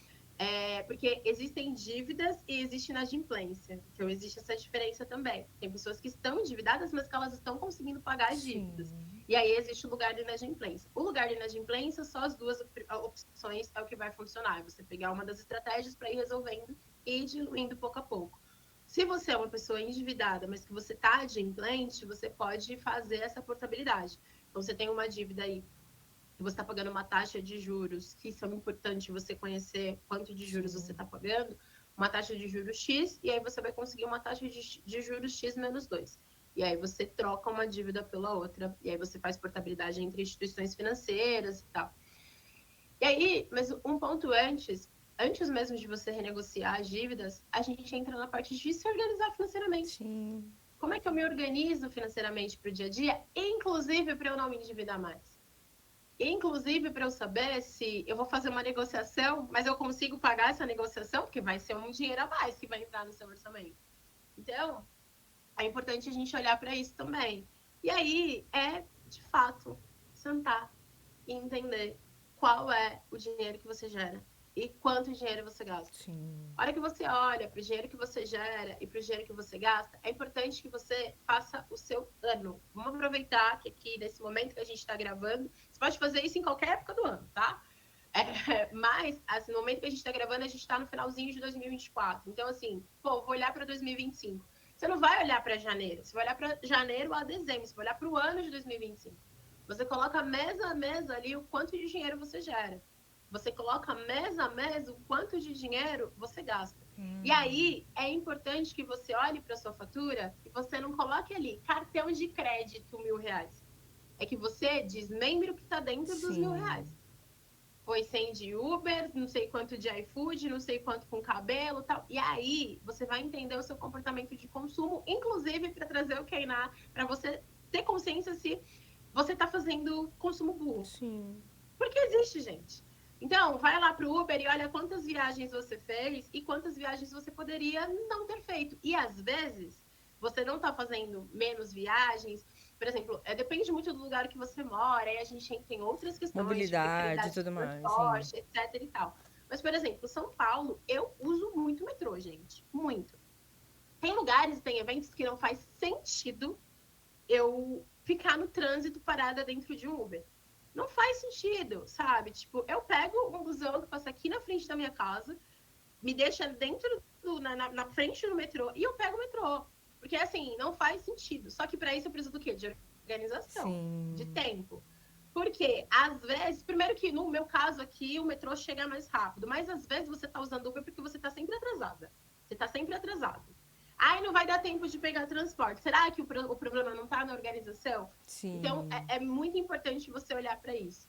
porque existem dívidas e existe inadimplência. Então, existe essa diferença também. Tem pessoas que estão endividadas, mas que elas estão conseguindo pagar as dívidas. E aí, existe o lugar de inadimplência. O lugar de inadimplência, só as duas opções é o que vai funcionar. É você pegar uma das estratégias para ir resolvendo e diluindo pouco a pouco. Se você é uma pessoa endividada, mas que você está adimplente, você pode fazer essa portabilidade. Então, você tem uma dívida aí, que você está pagando uma taxa de juros, que são importantes você conhecer quanto de juros você está pagando, uma taxa de juros X, e aí você vai conseguir uma taxa de juros X menos 2. E aí você troca uma dívida pela outra, e aí você faz portabilidade entre instituições financeiras e tal. E aí, mas um ponto antes mesmo de você renegociar as dívidas, a gente entra na parte de se organizar financeiramente. Sim. Como é que eu me organizo financeiramente para o dia a dia, inclusive para eu não me endividar mais? Inclusive para eu saber se eu vou fazer uma negociação, mas eu consigo pagar essa negociação, porque vai ser um dinheiro a mais que vai entrar no seu orçamento. Então, é importante a gente olhar para isso também. E aí é, de fato, sentar e entender qual é o dinheiro que você gera e quanto dinheiro você gasta. Sim. A hora que você olha para o dinheiro que você gera e para o dinheiro que você gasta, é importante que você faça o seu ano. Vamos aproveitar que aqui, nesse momento que a gente está gravando, você pode fazer isso em qualquer época do ano, tá? Mas, assim, no momento que a gente está gravando, a gente está no finalzinho de 2024. Então, assim, vou olhar para 2025. Você não vai olhar para janeiro, você vai olhar para janeiro a dezembro, você vai olhar para o ano de 2025. Você coloca mês a mês ali o quanto de dinheiro você gera. Você coloca mês a mês o quanto de dinheiro você gasta. E aí é importante que você olhe para sua fatura e você não coloque ali cartão de crédito R$1.000. É que você desmembre o que está dentro dos R$1.000. Foi 100 de Uber, não sei quanto de iFood, não sei quanto com cabelo, tal. E aí você vai entender o seu comportamento de consumo, inclusive para trazer o Kainá, para você ter consciência se você está fazendo consumo burro. Sim. Porque existe, gente. Então, vai lá para o Uber e olha quantas viagens você fez e quantas viagens você poderia não ter feito. E às vezes, você não está fazendo menos viagens. Por exemplo, depende muito do lugar que você mora, aí a gente entra em outras questões de Mobilidade e precariedade de tudo mais, transporte, etc. e tal. Mas, por exemplo, São Paulo, eu uso muito metrô, gente. Muito. Tem lugares, tem eventos que não faz sentido eu ficar no trânsito parada dentro de um Uber. Não faz sentido, sabe? Tipo, eu pego um busão que passa aqui na frente da minha casa, me deixa dentro na frente do metrô e eu pego o metrô. Porque, assim, não faz sentido. Só que para isso eu preciso do quê? De organização, Sim. de tempo. Porque, às vezes, primeiro que no meu caso aqui, o metrô chega mais rápido, mas às vezes você está usando Uber porque você está sempre atrasada. Você está sempre atrasado. Ai, não vai dar tempo de pegar transporte. Será que o problema não está na organização? Sim. Então, é muito importante você olhar para isso.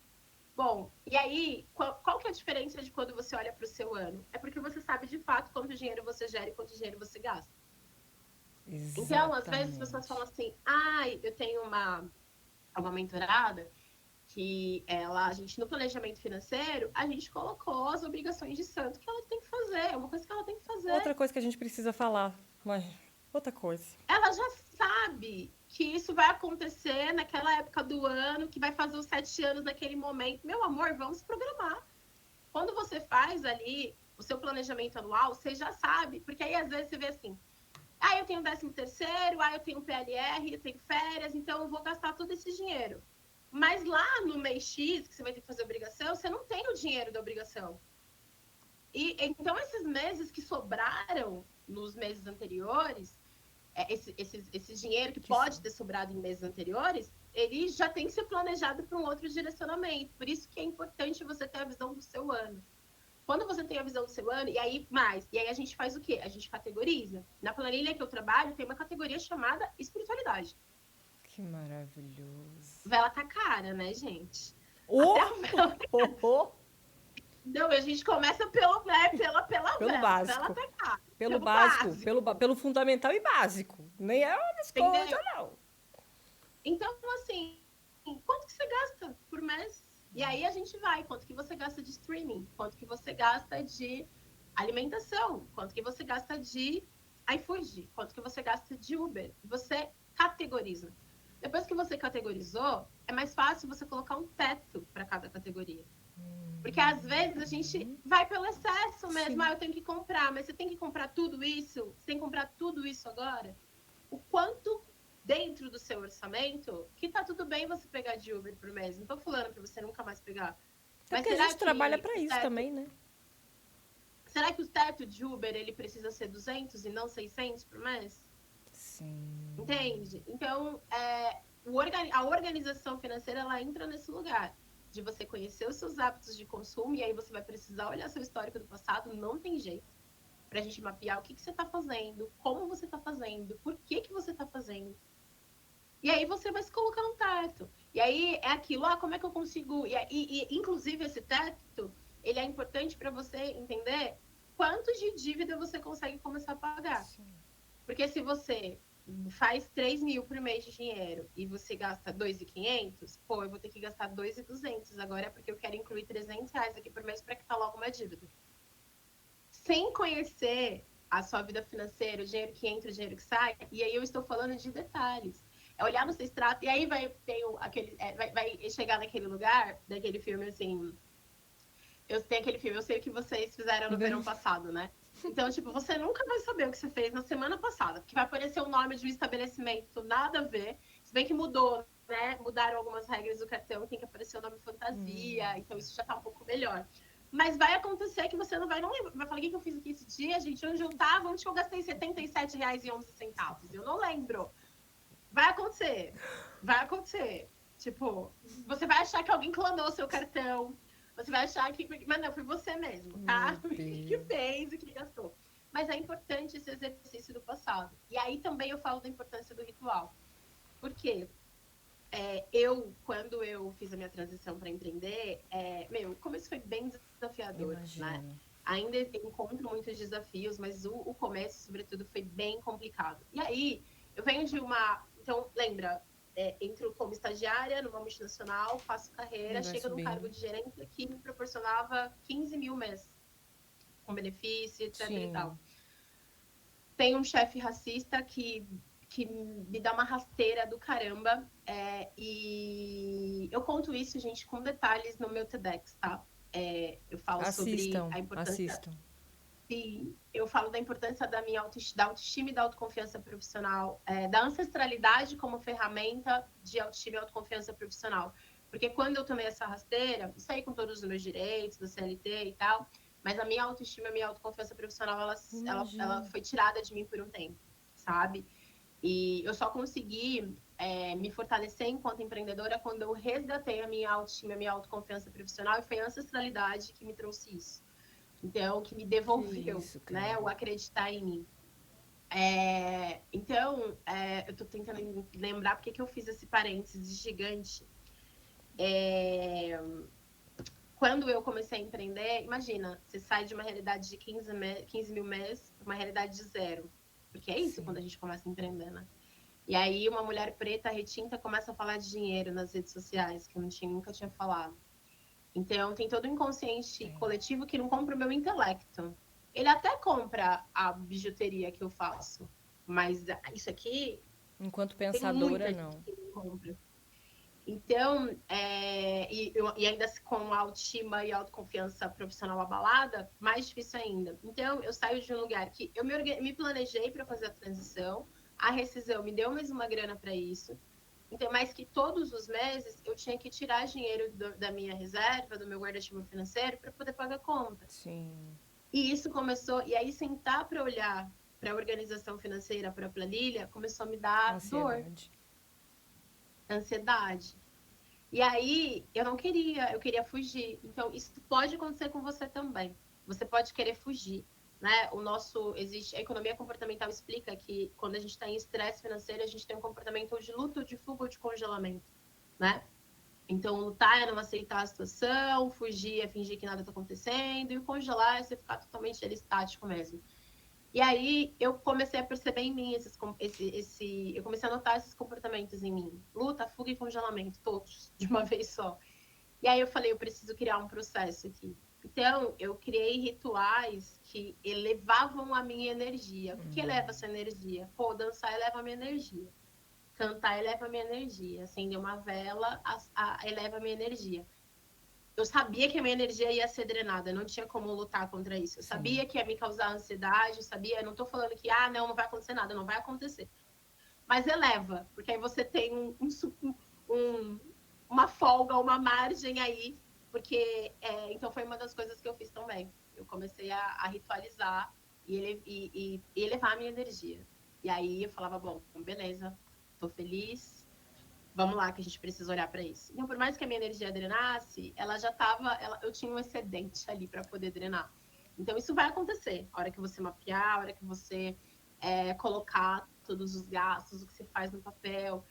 Bom, e aí, qual que é a diferença de quando você olha para o seu ano? É porque você sabe de fato quanto dinheiro você gera e quanto dinheiro você gasta. Exatamente. Então, às vezes as pessoas falam assim, ai, eu tenho uma mentorada que a gente, no planejamento financeiro, a gente colocou as obrigações de santo que ela tem que fazer, é uma coisa que ela tem que fazer. Outra coisa que a gente precisa falar, mas outra coisa. Ela já sabe que isso vai acontecer naquela época do ano, que vai fazer os 7 anos naquele momento. Meu amor, vamos programar. Quando você faz ali o seu planejamento anual, você já sabe, porque aí às vezes você vê assim, eu tenho 13º, eu tenho PLR, eu tenho férias, então eu vou gastar todo esse dinheiro. Mas lá no mês X, que você vai ter que fazer obrigação, você não tem o dinheiro da obrigação. E então esses meses que sobraram nos meses anteriores, esse dinheiro que pode ter sobrado em meses anteriores, ele já tem que ser planejado para um outro direcionamento. Por isso que é importante você ter a visão do seu ano. Quando você tem a visão do seu ano, e aí a gente faz o quê? A gente categoriza. Na planilha que eu trabalho, tem uma categoria chamada espiritualidade. Que maravilhoso. Vela tá cara, né, gente? Oh! Até a vela tá cara. Não, a gente começa pela vela. Básico. Vela tá cara. Pelo básico. Pelo fundamental e básico. Nem é uma coisa, não. Então, assim, quanto que você gasta por mês? E aí a gente vai, quanto que você gasta de streaming, quanto que você gasta de alimentação, quanto que você gasta de iFood, quanto que você gasta de Uber. Você categoriza. Depois que você categorizou, é mais fácil você colocar um teto para cada categoria. Porque às vezes a gente vai pelo excesso mesmo. Eu tenho que comprar, mas você tem que comprar tudo isso? Você tem que comprar tudo isso agora? O quanto dentro do seu orçamento, que tá tudo bem você pegar de Uber por mês. Não tô falando para você nunca mais pegar. Mas a gente trabalha para isso também, né? Será que o teto de Uber ele precisa ser 200 e não 600 por mês? Sim. Entende? Então, a organização financeira, ela entra nesse lugar de você conhecer os seus hábitos de consumo e aí você vai precisar olhar seu histórico do passado, não tem jeito, para a gente mapear o que você está fazendo, como você está fazendo, por que você está fazendo. E aí você vai se colocar um teto. E aí é aquilo, como é que eu consigo... E inclusive, esse teto, ele é importante para você entender quanto de dívida você consegue começar a pagar. Sim. Porque se você faz 3 mil por mês de dinheiro e você gasta 2.500, eu vou ter que gastar 2.200 agora porque eu quero incluir R$300 aqui por mês para quitar logo uma dívida. Sem conhecer a sua vida financeira, o dinheiro que entra, o dinheiro que sai, e aí eu estou falando de detalhes. É olhar no seu extrato, e aí vai ter aquele, vai chegar naquele lugar, daquele filme assim. Eu tenho aquele filme, eu sei o que vocês fizeram no verão passado, né? Então, tipo, você nunca vai saber o que você fez na semana passada, porque vai aparecer o nome de um estabelecimento, nada a ver. Se bem que mudou, né? Mudaram algumas regras do cartão, tem que aparecer o nome fantasia, então isso já tá um pouco melhor. Mas vai acontecer que você não vai, não lembra. Vai falar, o que eu fiz aqui esse dia, gente? Onde eu tava? Onde eu gastei R$ 77,11? Eu não lembro. Vai acontecer. Vai acontecer. Tipo, você vai achar que alguém clonou seu cartão. Você vai achar que... Mas não, foi você mesmo, tá? Que fez e que gastou. Mas é importante esse exercício do passado. E aí também eu falo da importância do ritual. Por quê? Quando eu fiz a minha transição para empreender, o começo foi bem desafiador, né? Ainda encontro muitos desafios, mas o começo, sobretudo, foi bem complicado. E aí, eu venho de uma... Então, lembra, entro como estagiária numa multinacional, faço carreira, chego num cargo de gerência que me proporcionava 15 mil mês, com benefício, etc. e tal. Tem um chefe racista que me dá uma rasteira do caramba. E eu conto isso, gente, com detalhes no meu TEDx, tá? Eu falo sobre a importância... Sim, eu falo da importância da minha da autoestima e da autoconfiança profissional, da ancestralidade como ferramenta de autoestima e autoconfiança profissional. Porque quando eu tomei essa rasteira, saí com todos os meus direitos, da CLT e tal, mas a minha autoestima e a minha autoconfiança profissional, ela foi tirada de mim por um tempo, sabe? E eu só consegui me fortalecer enquanto empreendedora quando eu resgatei a minha autoestima, a minha autoconfiança profissional, e foi a ancestralidade que me trouxe isso. Então, que me devolveu, né, o acreditar em mim. Então, eu tô tentando lembrar porque que eu fiz esse parênteses gigante. Quando eu comecei a empreender, imagina, você sai de uma realidade de 15 mil mês para uma realidade de 0. Porque é isso quando a gente começa a empreender, né? E aí uma mulher preta retinta começa a falar de dinheiro nas redes sociais, que eu nunca tinha falado. Então, tem todo o inconsciente coletivo que não compra o meu intelecto. Ele até compra a bijuteria que eu faço, mas isso aqui... Enquanto pensadora, não. Que não compra. Então, e ainda com a autoestima e a autoconfiança profissional abalada, mais difícil ainda. Então, eu saio de um lugar que eu me planejei para fazer a transição, a rescisão me deu mais uma grana para isso. Então, mas que todos os meses eu tinha que tirar dinheiro da minha reserva, do meu guarda-chuva financeiro, para poder pagar a conta. Sim. E isso começou... E aí, sentar para olhar para a organização financeira, para a planilha, começou a me dar ansiedade. Ansiedade. E aí, eu não queria, eu queria fugir. Então, isso pode acontecer com você também. Você pode querer fugir. Né? A economia comportamental explica que quando a gente está em estresse financeiro, a gente tem um comportamento de luta, de fuga ou de congelamento, né? Então, lutar é não aceitar a situação, fugir é fingir que nada está acontecendo, e o congelar é você ficar totalmente estático mesmo. E aí, eu comecei a perceber em mim eu comecei a notar esses comportamentos em mim. Luta, fuga e congelamento, todos, de uma vez só. E aí eu falei, eu preciso criar um processo aqui. Então, eu criei rituais que elevavam a minha energia. O que eleva a sua energia? Pô, dançar eleva a minha energia. Cantar eleva a minha energia. Acender uma vela eleva a minha energia. Eu sabia que a minha energia ia ser drenada. Não tinha como lutar contra isso. Eu sabia que ia me causar ansiedade. Eu sabia, eu não tô falando que, não vai acontecer nada. Não vai acontecer. Mas eleva. Porque aí você tem uma folga, uma margem aí. Porque, então foi uma das coisas que eu fiz também. Eu comecei a ritualizar e elevar a minha energia. E aí eu falava, bom, beleza, tô feliz, vamos lá que a gente precisa olhar para isso. Então, por mais que a minha energia drenasse, ela já estava, eu tinha um excedente ali para poder drenar. Então, isso vai acontecer. A hora que você mapear, a hora que você colocar todos os gastos, o que você faz no papel,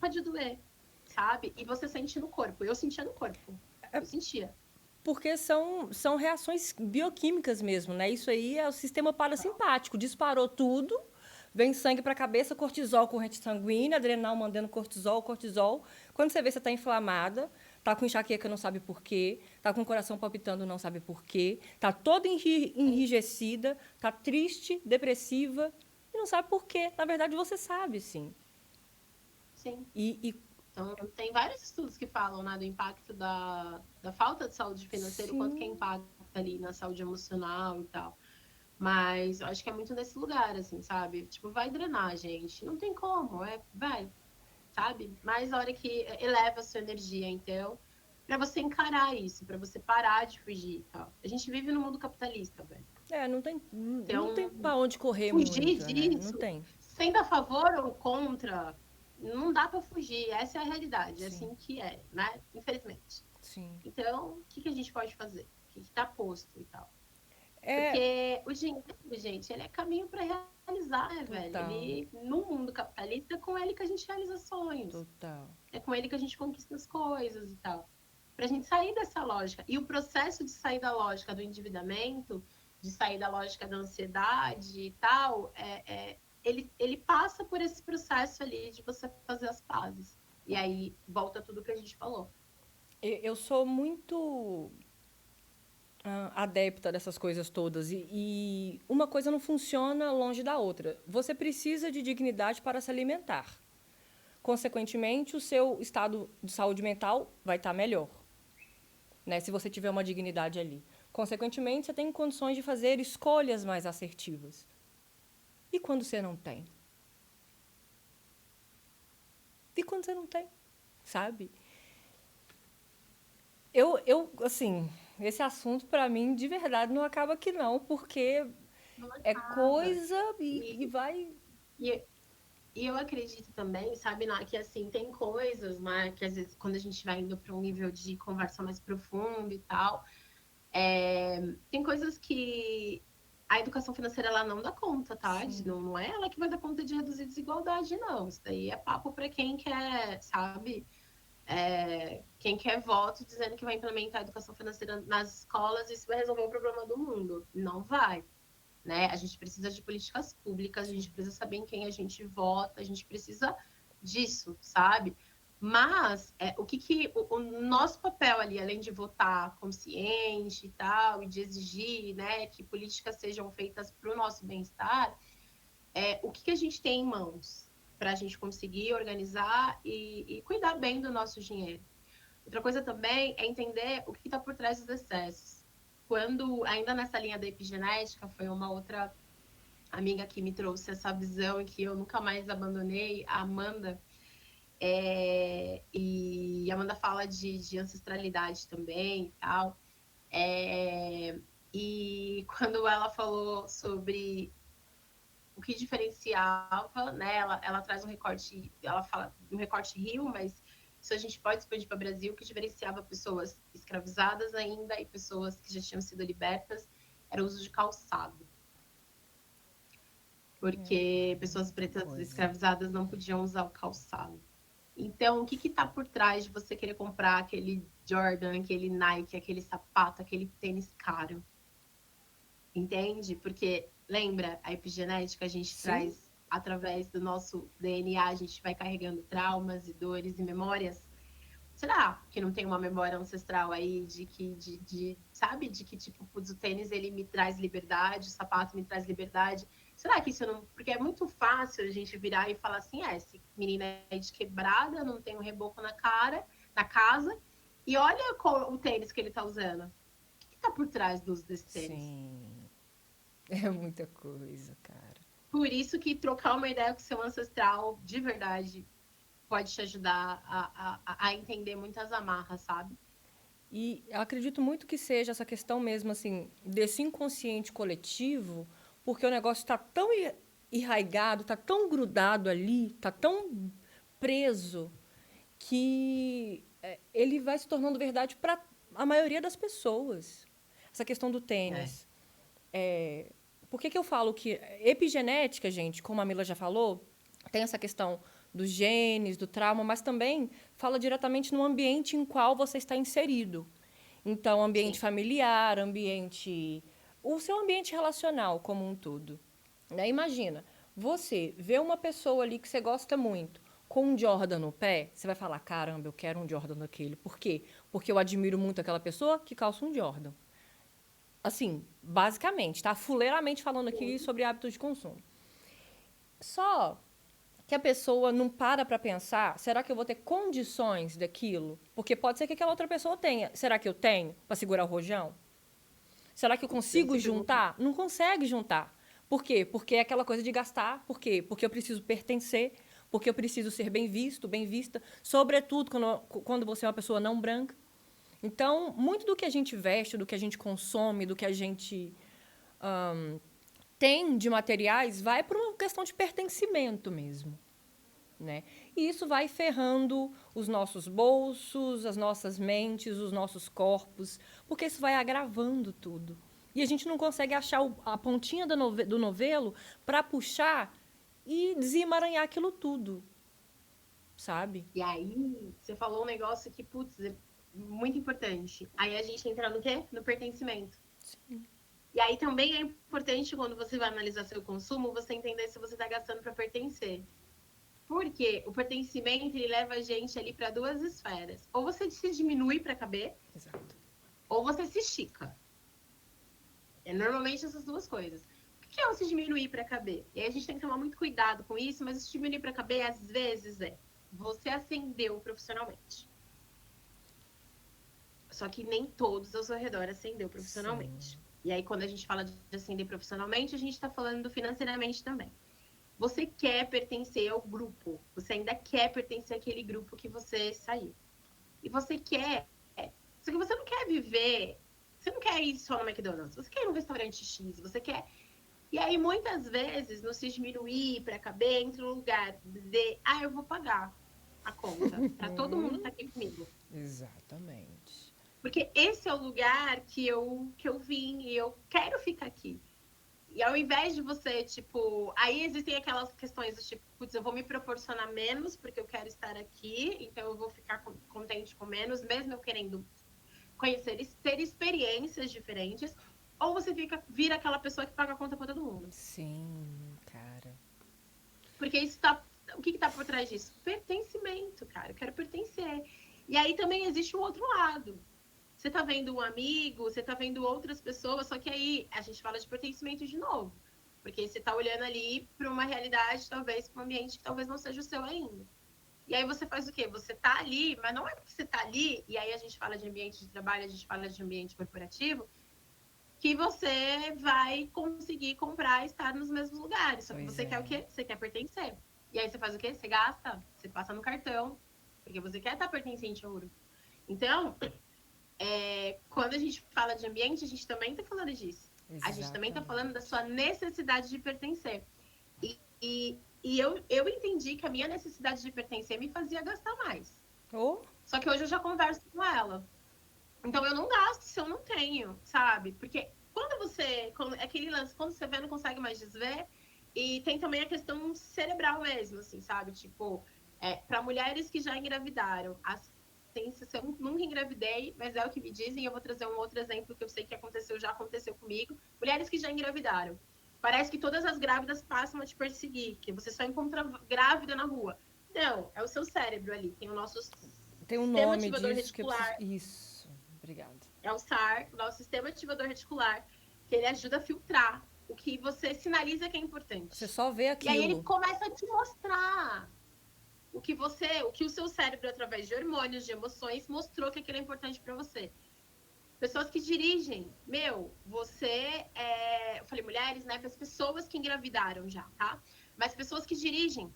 pode doer, sabe? E você sente no corpo. Eu sentia no corpo. Eu sentia. Porque são reações bioquímicas mesmo, né? Isso aí é o sistema parasimpático. Disparou tudo, vem sangue para a cabeça, cortisol, corrente sanguínea, adrenal mandando cortisol. Quando você vê, você está inflamada, tá com enxaqueca, não sabe por quê, tá com o coração palpitando, não sabe por quê, tá toda enrijecida, tá triste, depressiva, e não sabe por quê. Na verdade, você sabe, sim. Sim. E Então, tem vários estudos que falam, né, do impacto da falta de saúde financeira, o quanto que sim, impacta ali na saúde emocional e tal. Mas eu acho que é muito nesse lugar, assim, sabe? Tipo, vai drenar, gente. Não tem como, vai, sabe? Mas a hora que eleva a sua energia, então, para você encarar isso, para você parar de fugir e tal. A gente vive no mundo capitalista, velho. não tem Então, para onde correr fugir muito, né? Não disso, tem. sendo a favor ou contra, não dá para fugir. Essa é a realidade, é Sim, assim que é, né? Infelizmente. sim. Então, o que a gente pode fazer? O que está posto e tal? É Porque o dinheiro, gente, ele é caminho para realizar, né, velho? total, Ele, no mundo capitalista, é com ele que a gente realiza sonhos. total. É com ele que a gente conquista as coisas e tal. Para a gente sair dessa lógica. E o processo de sair da lógica do endividamento, de sair da lógica da ansiedade e tal, ele passa por esse processo ali de você fazer as pazes. E aí volta tudo que a gente falou. Eu sou muito adepta dessas coisas todas. E uma coisa não funciona longe da outra. Você precisa de dignidade para se alimentar. Consequentemente, o seu estado de saúde mental vai estar melhor, né? Se você tiver uma dignidade ali. Consequentemente, você tem condições de fazer escolhas mais assertivas. E quando você não tem? E quando você não tem? Sabe? Assim, esse assunto para mim de verdade não acaba aqui não, porque Não é acaba. coisa e E, vai. e, e eu acredito também, sabe, que assim, tem coisas, né, que às vezes quando a gente vai indo para um nível de conversa mais profundo e tal, tem coisas que a educação financeira ela não dá conta, tá? Sim, Não é ela que vai dar conta de reduzir desigualdade, não. Isso daí é papo para quem quer, sabe, quem quer voto dizendo que vai implementar a educação financeira nas escolas e isso vai resolver o problema do mundo. Não vai. Né? A gente precisa de políticas públicas, a gente sim. precisa saber em quem a gente vota, a gente precisa disso, sabe? Mas o nosso papel ali, além de votar consciente e tal, e de exigir, né, que políticas sejam feitas para o nosso bem-estar, o que a gente tem em mãos para a gente conseguir organizar e cuidar bem do nosso dinheiro. Outra coisa também é entender o que está por trás dos excessos. Quando, ainda nessa linha da epigenética, foi uma outra amiga que me trouxe essa visão e que eu nunca mais abandonei, a Amanda. E a Amanda fala de ancestralidade também e tal. E quando ela falou sobre o que diferenciava, né? Ela traz um recorte, ela fala um recorte Rio, mas isso a gente pode expandir para o Brasil, que diferenciava pessoas escravizadas ainda e pessoas que já tinham sido libertas, era o uso de calçado. Porque pessoas Muita pretas coisa. escravizadas não podiam usar o calçado. Então, o que está por trás de você querer comprar aquele Jordan, aquele Nike, aquele sapato, aquele tênis caro? Entende? Porque, lembra, a epigenética a gente Sim, traz através do nosso DNA, a gente vai carregando traumas e dores e memórias. Será que não tem uma memória ancestral aí sabe, de que tipo, putz, o tênis ele me traz liberdade, o sapato me traz liberdade? Será que isso não, porque é muito fácil a gente virar e falar assim, esse menina é de quebrada, não tem um reboco na cara, na casa, e olha o tênis que ele tá usando. O que tá por trás do uso desse tênis? sim. É muita coisa, cara. Por isso que trocar uma ideia com seu ancestral de verdade pode te ajudar a entender muitas amarras, sabe? E eu acredito muito que seja essa questão mesmo, assim, desse inconsciente coletivo, porque o negócio está tão enraigado, está tão grudado ali, está tão preso, que ele vai se tornando verdade para a maioria das pessoas. Essa questão do É, tênis. Por que eu falo que epigenética, gente, como a Mila já falou, tem essa questão dos genes, do trauma, mas também fala diretamente no ambiente em qual você está inserido. Então, ambiente sim, familiar, ambiente. O seu ambiente relacional como um todo. Né? Imagina, você vê uma pessoa ali que você gosta muito, com um Jordan no pé, você vai falar, caramba, eu quero um Jordan daquele. Por quê? Porque eu admiro muito aquela pessoa que calça um Jordan. Assim, basicamente, tá? Fuleiramente falando aqui sobre hábitos de consumo. Só que a pessoa não para pensar, será que eu vou ter condições daquilo? Porque pode ser que aquela outra pessoa tenha. Será que eu tenho para segurar o rojão? Será que eu consigo juntar? Não consegue juntar. Por quê? Porque é aquela coisa de gastar. Por quê? Porque eu preciso pertencer, porque eu preciso ser bem visto, bem vista, sobretudo quando você é uma pessoa não branca. Então, muito do que a gente veste, do que a gente consome, do que a gente tem de materiais, vai para uma questão de pertencimento mesmo. Né? E isso vai ferrando os nossos bolsos, as nossas mentes, os nossos corpos, porque isso vai agravando tudo. E a gente não consegue achar a pontinha do novelo para puxar e desemaranhar aquilo tudo, sabe? E aí, você falou um negócio que, putz, é muito importante. Aí a gente entra no quê? No pertencimento. Sim. E aí também é importante, quando você vai analisar seu consumo, você entender se você está gastando para pertencer. Porque o pertencimento, ele leva a gente ali para duas esferas. Ou você se diminui para caber, Exato. ou você se estica. É normalmente essas duas coisas. O que é o se diminuir para caber? E aí a gente tem que tomar muito cuidado com isso, mas o se diminuir para caber, às vezes, você ascendeu profissionalmente. Só que nem todos ao seu redor ascendeu profissionalmente. Sim. E aí, quando a gente fala de ascender profissionalmente, a gente está falando financeiramente também. Você quer pertencer ao grupo. Você ainda quer pertencer àquele grupo que você saiu. E você quer. Só que você não quer viver. Você não quer ir só no McDonald's. Você quer ir num restaurante X. Você quer. E aí, muitas vezes, no se diminuir para caber, entra um lugar de. Eu vou pagar a conta. Para todo mundo estar aqui comigo. Exatamente. Porque esse é o lugar que eu vim e eu quero ficar aqui. E ao invés de você, tipo... Aí existem aquelas questões do tipo, putz, eu vou me proporcionar menos porque eu quero estar aqui, então eu vou ficar contente com menos, mesmo eu querendo conhecer, ter experiências diferentes. Ou você vira aquela pessoa que paga a conta para todo mundo. Sim, cara. Porque isso tá... O que tá por trás disso? Pertencimento, cara. Eu quero pertencer. E aí também existe o outro lado. Você tá vendo um amigo, você tá vendo outras pessoas, só que aí a gente fala de pertencimento de novo. Porque você tá olhando ali para uma realidade, talvez, para um ambiente que talvez não seja o seu ainda. E aí você faz o quê? Você tá ali, mas não é porque você tá ali, e aí a gente fala de ambiente de trabalho, a gente fala de ambiente corporativo, que você vai conseguir comprar e estar nos mesmos lugares. Só que você quer o quê? Você quer pertencer. E aí você faz o quê? Você gasta, você passa no cartão, porque você quer estar pertencente ao grupo. Então, quando a gente fala de ambiente, a gente também está falando disso. Exatamente. A gente também está falando da sua necessidade de pertencer. E eu entendi que a minha necessidade de pertencer me fazia gastar mais. Só que hoje eu já converso com ela. Então eu não gasto se eu não tenho, sabe? Porque aquele lance, quando você vê, não consegue mais desver. E tem também a questão cerebral mesmo, assim, sabe? Tipo, para mulheres que já engravidaram, eu nunca engravidei, mas é o que me dizem. Eu vou trazer um outro exemplo que eu sei que já aconteceu comigo. Mulheres que já engravidaram. Parece que todas as grávidas passam a te perseguir, que você só encontra grávida na rua. Não, é o seu cérebro ali. Tem o nosso tem um sistema nome ativador disso reticular. Que eu preciso... Isso, obrigada. É o SAR, o nosso sistema ativador reticular, que ele ajuda a filtrar o que você sinaliza que é importante. Você só vê aquilo. E aí ele começa a te mostrar o que o seu cérebro, através de hormônios, de emoções, mostrou que aquilo é importante para você. Pessoas que dirigem, eu falei mulheres, né? Para as pessoas que engravidaram já, tá? Mas pessoas que dirigem,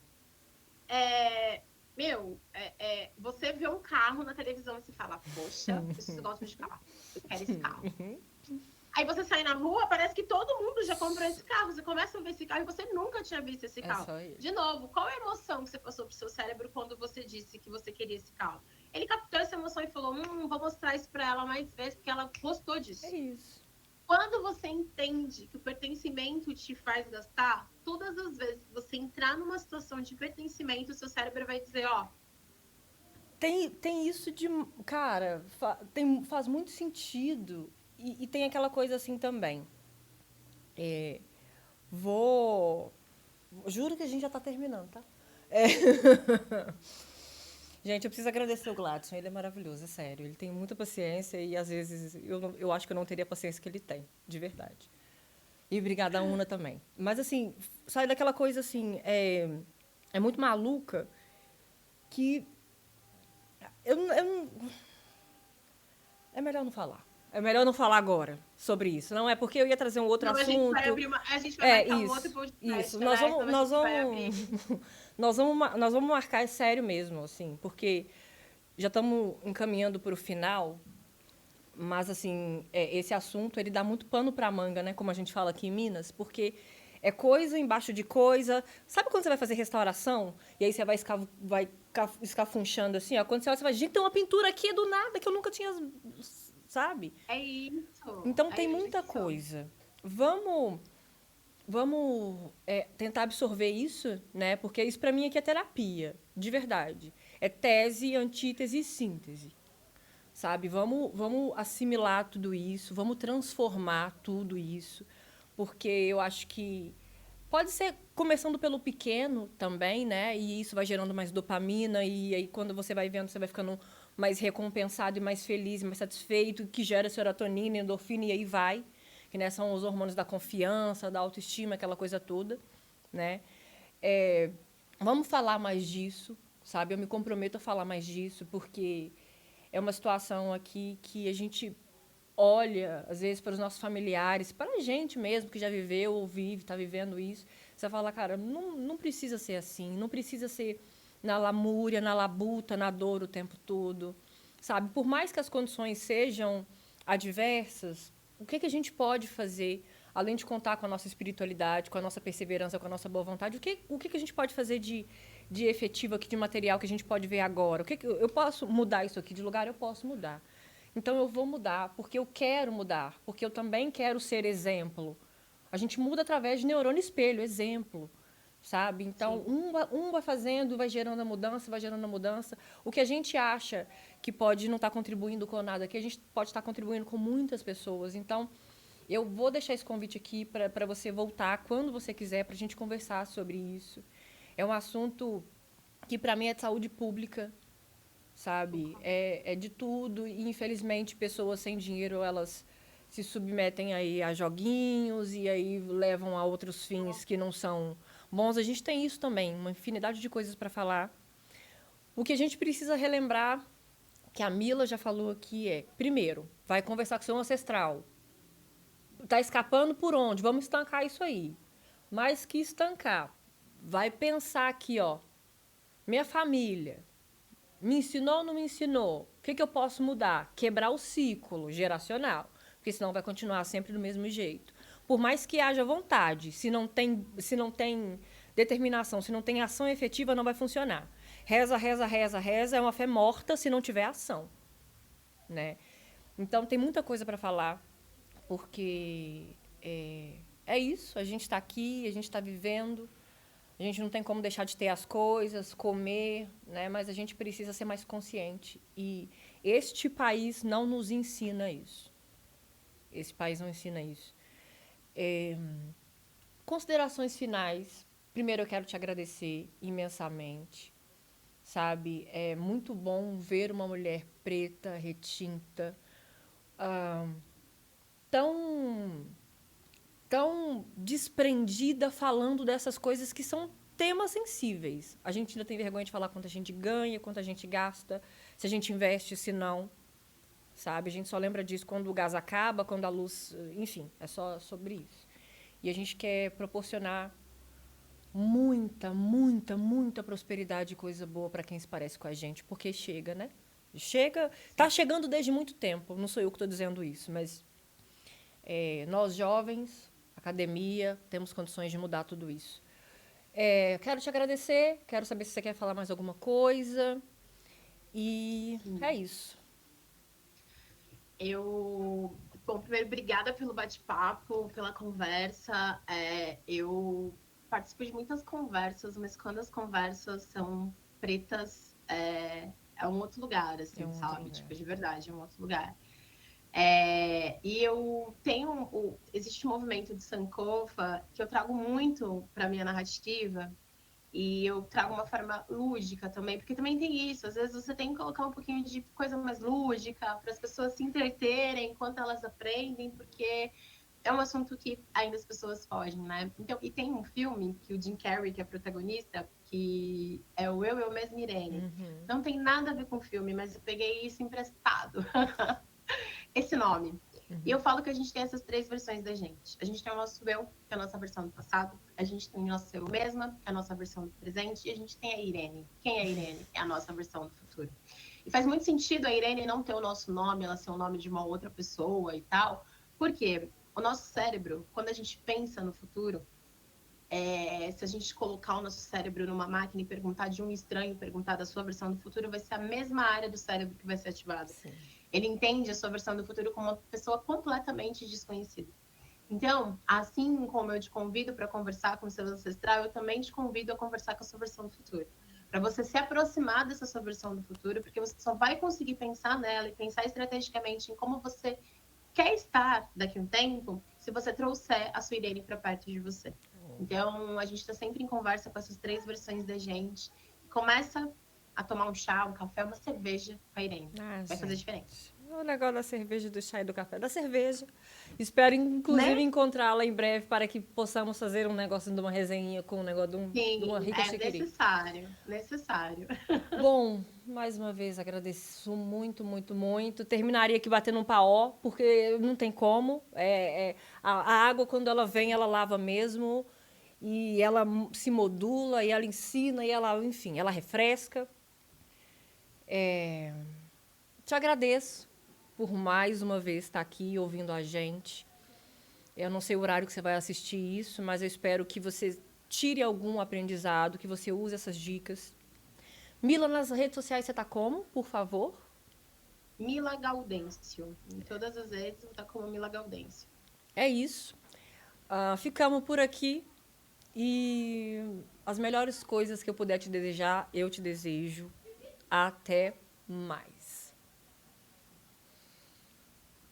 você vê um carro na televisão e você fala, poxa, preciso gostar de carro, eu quero esse carro. Aí você sai na rua, parece que todo mundo já comprou esse carro. Você começa a ver esse carro e você nunca tinha visto esse carro. De novo, qual é a emoção que você passou pro seu cérebro quando você disse que você queria esse carro? Ele captou essa emoção e falou, vou mostrar isso pra ela mais vezes, porque ela gostou disso. É isso. Quando você entende que o pertencimento te faz gastar, todas as vezes que você entrar numa situação de pertencimento, o seu cérebro vai dizer, Tem isso de... Cara, faz muito sentido. E tem aquela coisa assim também. Juro que a gente já tá terminando, tá? Gente, eu preciso agradecer o Gladson, ele é maravilhoso, é sério. Ele tem muita paciência e às vezes eu acho que eu não teria a paciência que ele tem, de verdade. E obrigada a Una também. Mas assim, sai daquela coisa assim, é muito maluca que eu não. É melhor não falar. É melhor não falar agora sobre isso. Não é porque eu ia trazer um outro Não, a gente vai assunto. abrir a gente vai É marcar um outro isso, isso. podcast, né? Então a gente vai abrir. Nós vamos marcar é sério mesmo, assim, porque já estamos encaminhando para o final, mas assim, esse assunto ele dá muito pano para manga, né? Como a gente fala aqui em Minas, porque é coisa embaixo de coisa. Sabe quando você vai fazer restauração e aí você vai escafunchando assim, ó? Quando você olha, você vai, gente, tem uma pintura aqui do nada que eu nunca tinha, sabe? Então É tem muita isso. coisa. Vamos, vamos tentar absorver isso, né? Porque isso para mim aqui é terapia, de verdade. É tese, antítese e síntese, sabe? Vamos assimilar tudo isso, vamos transformar tudo isso, porque eu acho que pode ser começando pelo pequeno também, né? E isso vai gerando mais dopamina e aí quando você vai vendo, você vai ficando mais recompensado e mais feliz, mais satisfeito, que gera serotonina, endorfina e aí vai, que né, são os hormônios da confiança, da autoestima, aquela coisa toda, né? É, vamos falar mais disso, sabe? Eu me comprometo a falar mais disso, porque é uma situação aqui que a gente olha, às vezes, para os nossos familiares, para a gente mesmo que já viveu ou vive, está vivendo isso, você fala, cara, não precisa ser assim, não precisa ser na lamúria, na labuta, na dor o tempo todo, sabe? Por mais que as condições sejam adversas, o que a gente pode fazer, além de contar com a nossa espiritualidade, com a nossa perseverança, com a nossa boa vontade, o que a gente pode fazer de efetivo aqui, de material que a gente pode ver agora? O que eu posso mudar isso aqui de lugar? Eu posso mudar. Então eu vou mudar, porque eu quero mudar, porque eu também quero ser exemplo. A gente muda através de neurônio espelho, exemplo, sabe? Então Sim. um vai fazendo, vai gerando a mudança, vai gerando a mudança. O que a gente acha que pode não estar contribuindo com nada aqui, a gente pode estar contribuindo com muitas pessoas. Então eu vou deixar esse convite aqui para você voltar quando você quiser, para a gente conversar sobre isso. É um assunto que para mim é de saúde pública, sabe? É de tudo e infelizmente pessoas sem dinheiro elas se submetem aí a joguinhos e aí levam a outros fins que não são bons. A gente tem isso também, uma infinidade de coisas para falar. O que a gente precisa relembrar, que a Mila já falou aqui, é, primeiro, vai conversar com seu ancestral. Tá escapando por onde? Vamos estancar isso aí. Mais que estancar, vai pensar aqui, ó, minha família, me ensinou ou não me ensinou? O que eu posso mudar? Quebrar o ciclo geracional, porque senão vai continuar sempre do mesmo jeito. Por mais que haja vontade, se não tem determinação, se não tem ação efetiva, não vai funcionar. Reza, reza, reza, reza é uma fé morta se não tiver ação, né? Então tem muita coisa para falar, porque é isso. A gente está aqui, a gente está vivendo. A gente não tem como deixar de ter as coisas, comer, né? Mas a gente precisa ser mais consciente. E este país não nos ensina isso. Esse país não ensina isso. Considerações finais. Primeiro, eu quero te agradecer imensamente. Sabe? É muito bom ver uma mulher preta, retinta, tão tão desprendida falando dessas coisas que são temas sensíveis. A gente ainda tem vergonha de falar quanto a gente ganha, quanto a gente gasta, se a gente investe, se não, sabe? A gente só lembra disso quando o gás acaba, quando a luz... Enfim, é só sobre isso. E a gente quer proporcionar muita, muita, muita prosperidade e coisa boa para quem se parece com a gente, porque chega, né? Chega, tá chegando desde muito tempo, não sou eu que estou dizendo isso, mas nós jovens, academia, temos condições de mudar tudo isso. Quero te agradecer, quero saber se você quer falar mais alguma coisa. E Sim. é isso. Bom, primeiro, obrigada pelo bate-papo, pela conversa. Eu participo de muitas conversas, mas quando as conversas são pretas, é um outro lugar, É assim, um outro sabe? lugar. Tipo, de verdade, é um outro lugar. E eu existe um movimento de Sankofa que eu trago muito para minha narrativa, E eu trago uma forma lúdica também, porque também tem isso. Às vezes você tem que colocar um pouquinho de coisa mais lúdica para as pessoas se entreterem enquanto elas aprendem, porque é um assunto que ainda as pessoas fogem, né? Então, e tem um filme que o Jim Carrey, que é protagonista, que é o Eu Mesmo Irene. Não tem nada a ver com o filme, mas eu peguei isso emprestado. Esse nome. E eu falo que a gente tem essas três versões da gente. A gente tem o nosso eu, que é a nossa versão do passado. A gente tem o nosso eu mesma, que é a nossa versão do presente. E a gente tem a Irene. Quem é a Irene? É a nossa versão do futuro. E faz muito sentido a Irene não ter o nosso nome, ela ser o nome de uma outra pessoa e tal. Por quê? O nosso cérebro, quando a gente pensa no futuro, se a gente colocar o nosso cérebro numa máquina e perguntar de um estranho, perguntar da sua versão do futuro, vai ser a mesma área do cérebro que vai ser ativada. Sim. Ele entende a sua versão do futuro como uma pessoa completamente desconhecida. Então, assim como eu te convido para conversar com o seu ancestral, eu também te convido a conversar com a sua versão do futuro. Para você se aproximar dessa sua versão do futuro, porque você só vai conseguir pensar nela e pensar estrategicamente em como você quer estar daqui a um tempo se você trouxer a sua Irene para perto de você. Então, a gente está sempre em conversa com essas três versões da gente. Começa a tomar um chá, um café, uma cerveja com a Irene. Vai fazer diferença. O negócio da cerveja, do chá e do café. Da cerveja. Espero, inclusive, Né? encontrá-la em breve para que possamos fazer um negócio de uma resenha com um negócio de uma Sim, rica é chiquiri. necessário, necessário. Bom, mais uma vez agradeço muito, muito, muito. Terminaria aqui batendo um paó, porque não tem como. A água, quando ela vem, ela lava mesmo. E ela se modula, e ela ensina, e ela, enfim, ela refresca. Te agradeço por mais uma vez estar aqui ouvindo a gente. Eu não sei o horário que você vai assistir isso, mas eu espero que você tire algum aprendizado, que você use essas dicas. Mila, nas redes sociais você tá como, por favor? Mila Gaudêncio. Em todas as redes vou estar como Mila Gaudêncio. É isso. Ficamos por aqui e as melhores coisas que eu puder te desejar, eu te desejo. Até mais.